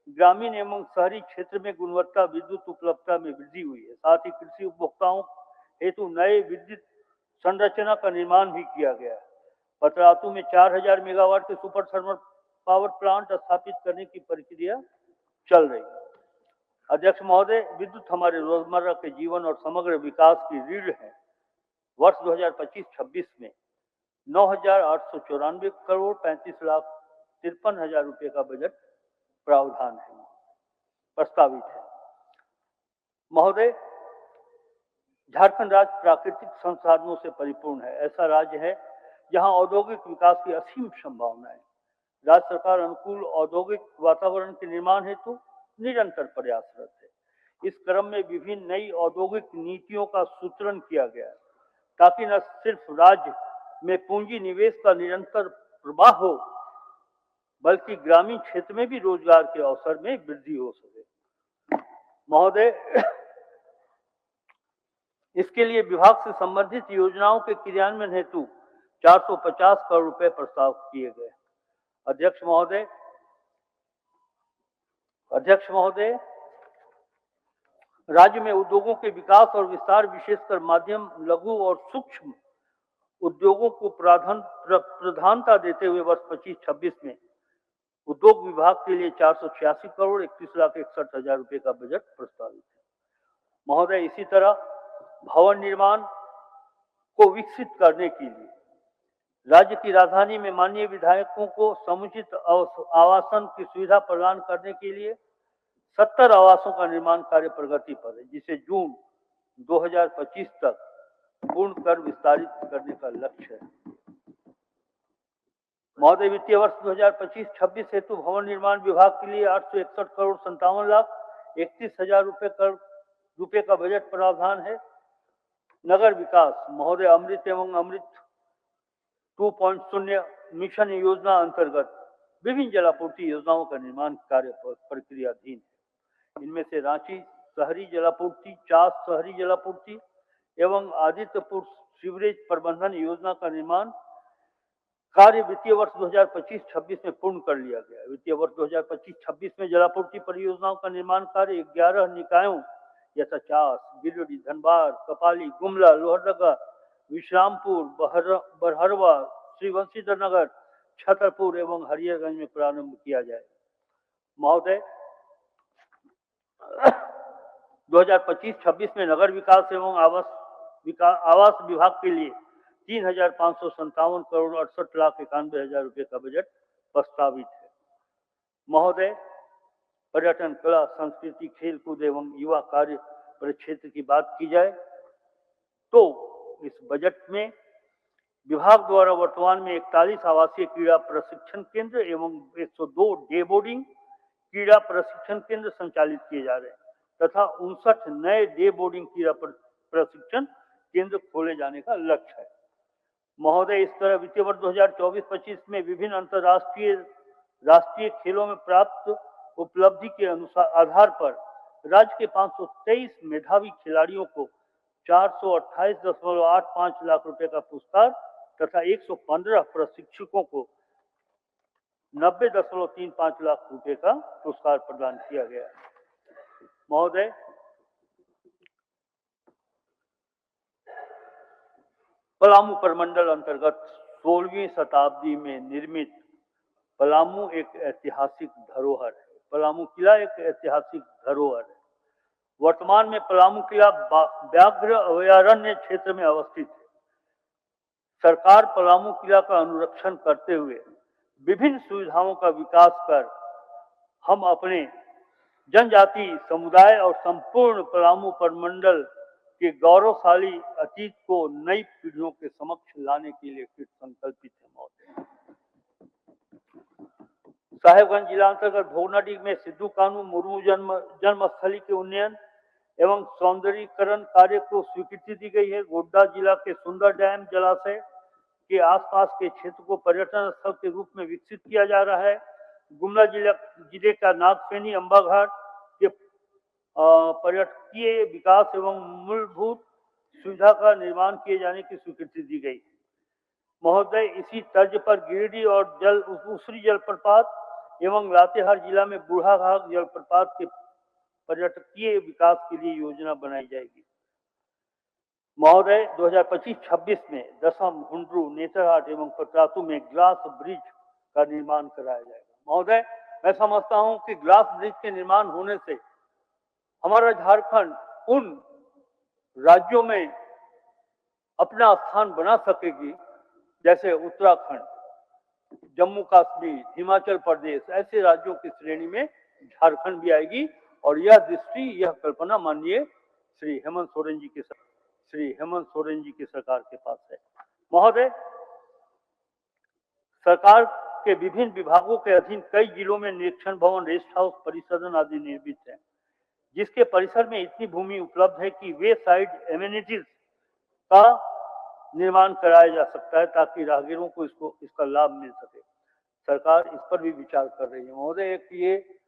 [SPEAKER 1] ग्रामीण एवं शहरी क्षेत्र में गुणवत्ता विद्युत उपलब्धता में वृद्धि हुई है। साथ ही कृषि उपभोक्ताओं हेतु नए विद्युत संरचना का निर्माण भी किया गया है। पतरातू में 4,000 मेगावाट के सुपर थर्मल पावर प्लांट स्थापित करने की प्रक्रिया चल रही है। अध्यक्ष महोदय, विद्युत हमारे रोजमर्रा के जीवन और समग्र विकास की रीढ़ है। वर्ष 2025-26 में 9,894 करोड़ 35 लाख 53,000 रुपये का बजट प्रावधान है, प्रस्तावित है। महोदय, झारखंड राज्य प्राकृतिक संसाधनों से परिपूर्ण है। ऐसा राज्य है जहां औद्योगिक विकास की असीम संभावनाएं। राज्य सरकार अनुकूल औद्योगिक वातावरण के निर्माण हेतु निरंतर प्रयासरत है। इस क्रम में विभिन्न नई औद्योगिक नीतियों का सूत्रण किया गया है, ताकि न सिर्फ राज्य में पूंजी निवेश का निरंतर प्रवाह हो, बल्कि ग्रामीण क्षेत्र में भी रोजगार के अवसर में वृद्धि हो सके। महोदय, इसके लिए विभाग से संबंधित योजनाओं के क्रियान्वयन हेतु 450 करोड़ रुपए प्रस्ताव किए गए। अध्यक्ष महोदय, राज्य में उद्योगों के विकास और विस्तार, विशेषकर माध्यम, लघु और सूक्ष्म उद्योगों को प्रधानता देते हुए वर्ष 25-26 में उद्योग विभाग के लिए 486 करोड़ 31,61,000 रुपए का बजट प्रस्तावित है। महोदय, इसी तरह भवन निर्माण को विकसित करने के लिए राज्य की राजधानी में माननीय विधायकों को समुचित आवासन की सुविधा प्रदान करने के लिए 70 आवासों का निर्माण कार्य प्रगति पर है, जिसे जून 2025 तक पूर्ण कर विस्तारित करने का लक्ष्य है। महोदय, वित्तीय वर्ष 2025-26 हेतु भवन निर्माण विभाग के लिए 861 करोड़ 57,31,000 रुपए का बजट प्रावधान है। नगर विकास, महोदय, अमृत एवं अमृत 2.0 मिशन योजना अंतर्गत विभिन्न जलापूर्ति योजनाओं का निर्माण कार्य प्रक्रियाधीन है। इनमें से रांची शहरी जलापूर्ति, चास शहरी जलापूर्ति एवं आदित्यपुर सीवरेज प्रबंधन योजना का निर्माण कार्य वित्तीय वर्ष 2025-26 में पूर्ण कर लिया गया। वित्तीय वर्ष 2025-26 में जलापूर्ति परियोजनाओं का निर्माण कार्य 11 निकायों यथा चास, गिरिडीह, धनबाद, कपाली, गुमला, लोहरदगा, विश्रामपुर, बरहरवा, श्रीवंशीधर नगर, छतरपुर एवं हरिहरगंज में प्रारंभ किया जाए। महोदय, 2025-26 में नगर विकास एवं आवास विभाग के लिए 3,557 करोड़ 68,91,000 रुपए का बजट प्रस्तावित है। महोदय, पर्यटन, कला, संस्कृति, खेल कूद एवं युवा कार्य परिक्षेत्र की बात की जाए तो इस बजट में विभाग द्वारा वर्तमान में 41 आवासीय क्रीड़ा प्रशिक्षण केंद्र एवं 102 डे बोर्डिंग क्रीड़ा प्रशिक्षण केंद्र संचालित किए जा रहे हैं तथा 59 नए डे बोर्डिंग क्रीड़ा प्रशिक्षण केंद्र खोले जाने का लक्ष्य है। महोदय, इस तरह वित्तीय वर्ष 2024-25 में विभिन्न अंतर्राष्ट्रीय राष्ट्रीय खेलों में प्राप्त उपलब्धि के आधार पर राज्य के 523 मेधावी खिलाड़ियों को 428.85 लाख रुपए का पुरस्कार तथा 115 प्रशिक्षकों को 90.35 लाख रुपए का पुरस्कार प्रदान किया गया। महोदय, पलामू प्रमंडल अंतर्गत 16वीं शताब्दी में निर्मित पलामू एक ऐतिहासिक धरोहर है। पलामू किला एक ऐतिहासिक धरोहर है। वर्तमान में पलामू किला व्याघ्र अभयारण्य क्षेत्र में अवस्थित है। सरकार पलामू किला का अनुरक्षण करते हुए विभिन्न सुविधाओं का विकास कर हम अपने जनजाति समुदाय और संपूर्ण पलामू प्रमंडल के गौरवशाली अतीत को नई पीढ़ियों के समक्ष लाने के लिए कृत संकल्पित है। महोदय, साहेबगंज जिला अंतर्गत भोगनाडीह में सिद्धू कानू मुर्मू जन्मस्थली के उन्नयन एवं सौंदर्यीकरण कार्य को स्वीकृति दी गई है। गोड्डा जिला के सुंदर डैम जलाशय के आसपास के क्षेत्र को पर्यटन स्थल के रूप में विकसित किया जा रहा है। गुमला जिले का नागफेनी अंबा घाट के पर्यटकीय विकास एवं मूलभूत सुविधा का निर्माण किए जाने की स्वीकृति दी गई। महोदय, इसी तर्ज पर गिरिडीह और उसरी जलप्रपात एवं लातेहार जिला में बूढ़ाघाट जलप्रपात के पर्यटकीय विकास के लिए योजना बनाई जाएगी। महोदय, 2025-26 में दसम, हुंड्रू, नेतरहाट एवं पतरातू में ग्लास ब्रिज का निर्माण कराया जाएगा। महोदय, मैं समझता हूं कि ग्लास ब्रिज के निर्माण होने से हमारा झारखंड उन राज्यों में अपना स्थान बना सकेगी जैसे उत्तराखंड, जम्मू कश्मीर, हिमाचल प्रदेश, ऐसे राज्यों की श्रेणी में झारखंड भी आएगी। और यह दृष्टि, यह कल्पना माननीय श्री हेमंत सोरेन जी की सरकार के पास है। महोदय, सरकार के विभिन्न विभागों के अधीन कई जिलों में निरीक्षण भवन, रेस्ट हाउस, परिसदन आदि निर्मित हैं, जिसके परिसर में इतनी भूमि उपलब्ध है कि वे साइड एमिनिटीज का निर्माण कराया जा सकता है ताकि राहगीरों को इसका लाभ मिल सके। सरकार इस पर भी विचार कर रही है। महोदय, एक ये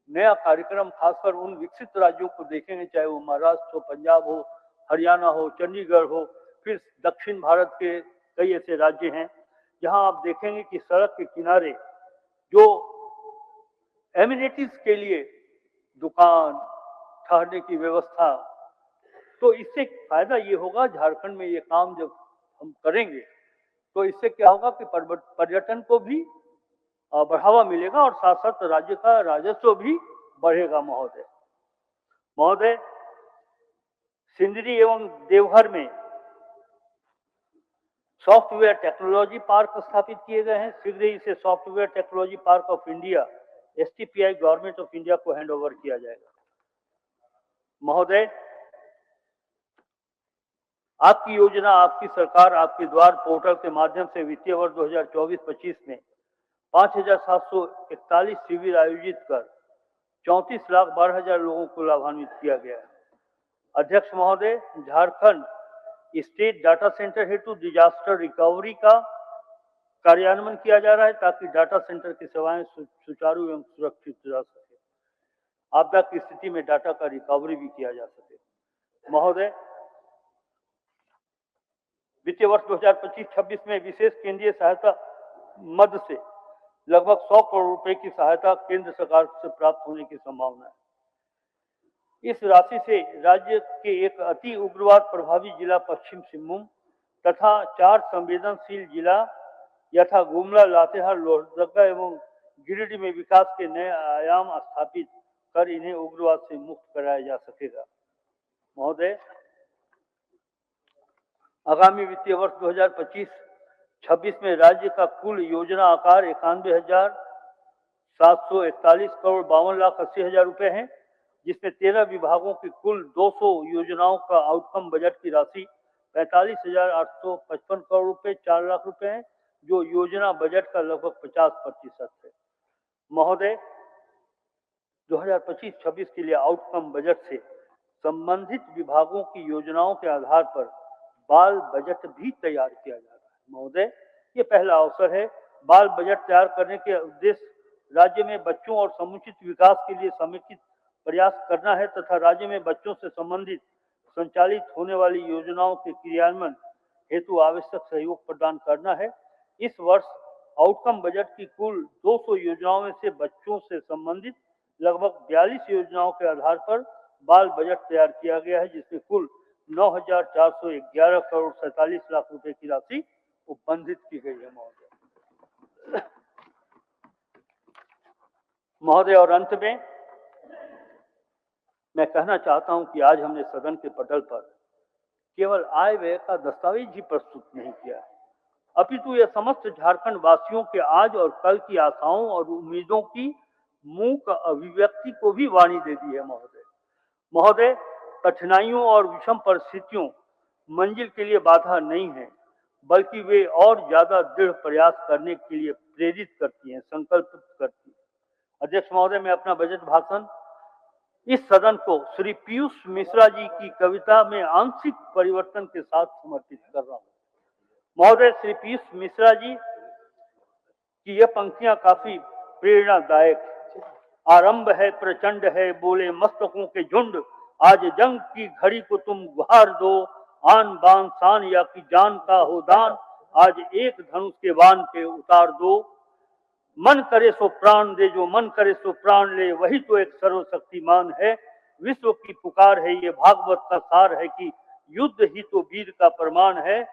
[SPEAKER 1] नया कार्यक्रम खासकर उन विकसित राज्यों को देखेंगे, चाहे वो महाराष्ट्र हो, पंजाब हो, हरियाणा हो, चंडीगढ़ हो, फिर दक्षिण भारत के कई ऐसे राज्य हैं जहां आप देखेंगे कि सड़क के किनारे जो एमिनिटीज के लिए दुकान, ठहरने की व्यवस्था, तो इससे फायदा ये होगा, झारखंड में ये काम जब हम करेंगे तो इससे क्या होगा कि पर्यटन को भी बढ़ावा मिलेगा और साथ साथ राज्य का राजस्व भी बढ़ेगा। महोदय, सिंदरी एवं देवघर में सॉफ्टवेयर टेक्नोलॉजी पार्क स्थापित किए गए हैं। शीघ्र ही इसे software technology park of India STPI government of India को हैंड ओवर किया जाएगा। महोदय, आपकी योजना, आपकी सरकार, आपके द्वार पोर्टल के माध्यम से वित्तीय वर्ष 2024-25 में 5,741 शिविर आयोजित कर 34,12,000 लोगों को लाभान्वित किया गया है। अध्यक्ष महोदय, झारखंड स्टेट डाटा सेंटर हेतु डिजास्टर रिकवरी का कार्यान्वयन किया जा रहा है ताकि डाटा सेंटर की सेवाएं सुचारू एवं सुरक्षित रह सके, आपदा की स्थिति में डाटा का रिकवरी भी किया जा सके। महोदय, वित्तीय वर्ष 2025-26 में विशेष केंद्रीय सहायता मद से लगभग 100 करोड़ रुपए की सहायता केंद्र सरकार से प्राप्त होने की संभावना है। इस राशि से राज्य के एक अति उग्रवाद प्रभावित जिला पश्चिम सिंहभूम तथा 4 संवेदनशील जिला यथा गुमला, लातेहार, लोहरदगा एवं गिरिडीह में विकास के नए आयाम स्थापित कर इन्हें उग्रवाद से मुक्त कराया जा सकेगा। महोदय, आगामी वित्तीय वर्ष 2025-26 में राज्य का कुल योजना आकार 91,741 करोड़ 52,80,000 रुपए है, जिसमें 13 विभागों की कुल 200 योजनाओं का आउटकम बजट की राशि 45,855 करोड़ रुपए 4 लाख रुपए है, जो योजना बजट का लगभग 50% है। महोदय, 2025-26 के लिए आउटकम बजट से संबंधित विभागों की योजनाओं के आधार पर बाल बजट भी तैयार किया जा रहा है। महोदय, ये पहला अवसर है। बाल बजट तैयार करने के उद्देश्य राज्य में बच्चों और समुचित विकास के लिए समेकित प्रयास करना है तथा राज्य में बच्चों से संबंधित संचालित होने वाली योजनाओं के क्रियान्वयन हेतु आवश्यक सहयोग प्रदान करना है। इस वर्ष आउटकम बजट की कुल 200 योजनाओं में से बच्चों से संबंधित लगभग 42 योजनाओं के आधार पर बाल बजट तैयार किया गया है, जिसमें कुल 9,411 करोड़ 47 लाख रुपए की राशि उपबंधित की गई है। महोदय, और अंत में मैं कहना चाहता हूं कि आज हमने सदन के पटल पर केवल आय व्यय का दस्तावेज ही प्रस्तुत नहीं किया है, अपितु यह समस्त झारखंड वासियों के आज और कल की आशाओं और उम्मीदों की मूक अभिव्यक्ति को भी वाणी दे दी है। महोदय, कठिनाइयों और विषम परिस्थितियों मंजिल के लिए बाधा नहीं है, बल्कि वे और ज्यादा दृढ़ प्रयास करने के लिए प्रेरित करती हैं, संकल्पित करती हैं। अध्यक्ष महोदय, मैं अपना बजट भाषण इस सदन को श्री पीयूष मिश्रा जी की कविता में आंशिक परिवर्तन के साथ समर्पित कर रहा हूं। महोदय, श्री पीयूष मिश्रा जी की यह पंक्तियां काफी प्रेरणादायक। आरंभ है प्रचंड है, बोले मस्तकों के झुंड, आज जंग की घड़ी को तुम गुहार दो, आन बान शान या की जान का हो दान, आज एक धनुष के बाण पे उतार दो, मन करे सो प्राण दे, जो मन करे सो प्राण ले, वही तो एक सर्वशक्तिमान है, विश्व की पुकार है, ये भागवत का सार है कि युद्ध ही तो वीर का प्रमाण है,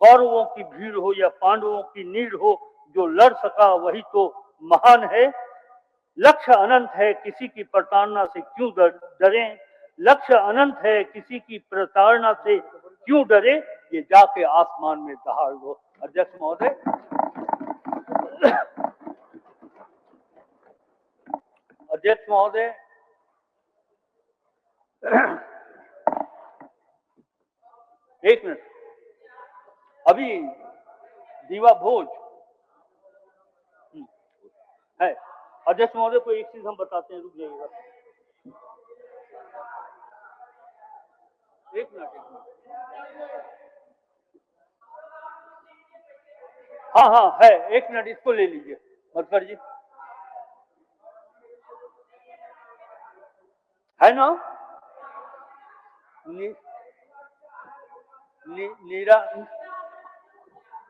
[SPEAKER 1] कौरवों की भीड़ हो या पांडवों की नीड़ हो, जो लड़ सका वही तो महान है, लक्ष्य अनंत है, किसी की प्रताड़ना से क्यों डरें, लक्ष्य अनंत है, किसी की प्रताड़ना से क्यों डरे, ये जाके आसमान में दहाड़ दो। अध्यक्ष महोदय, अध्यक्ष महोदय, एक मिनट, अभी दीवा भोज है। अध्यक्ष महोदय को एक चीज हम बताते हैं, रुक जाइएगा एक मिनट। हाँ हाँ है, एक मिनट, इसको ले लीजिए मधुकर जी, है ना? नीरा,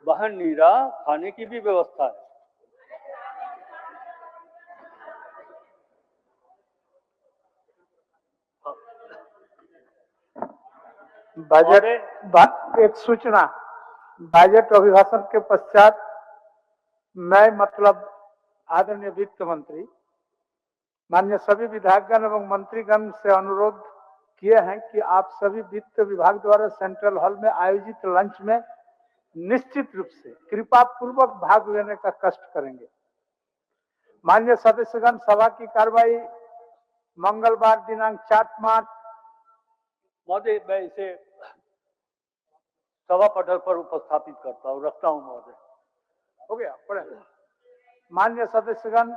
[SPEAKER 1] बहन नीरा, खाने की भी व्यवस्था है।
[SPEAKER 2] बजट एक सूचना, बजट अभिभाषण के पश्चात मैं मतलब आदरणीय वित्त मंत्री माननीय सभी विधायकगण एवं मंत्रीगण से अनुरोध किए हैं कि आप सभी वित्त विभाग द्वारा सेंट्रल हॉल में आयोजित लंच में निश्चित रूप से कृपा पूर्वक भाग लेने का कष्ट करेंगे। माननीय सदस्यगण, सभा की कार्रवाई मंगलवार दिनांक 4 मार्च।
[SPEAKER 1] महोदय, मैं इसे सभा पटल पर उपस्थापित करता हूँ, रखता हूँ महोदय।
[SPEAKER 2] हो गया, पढ़े। माननीय सदस्यगण,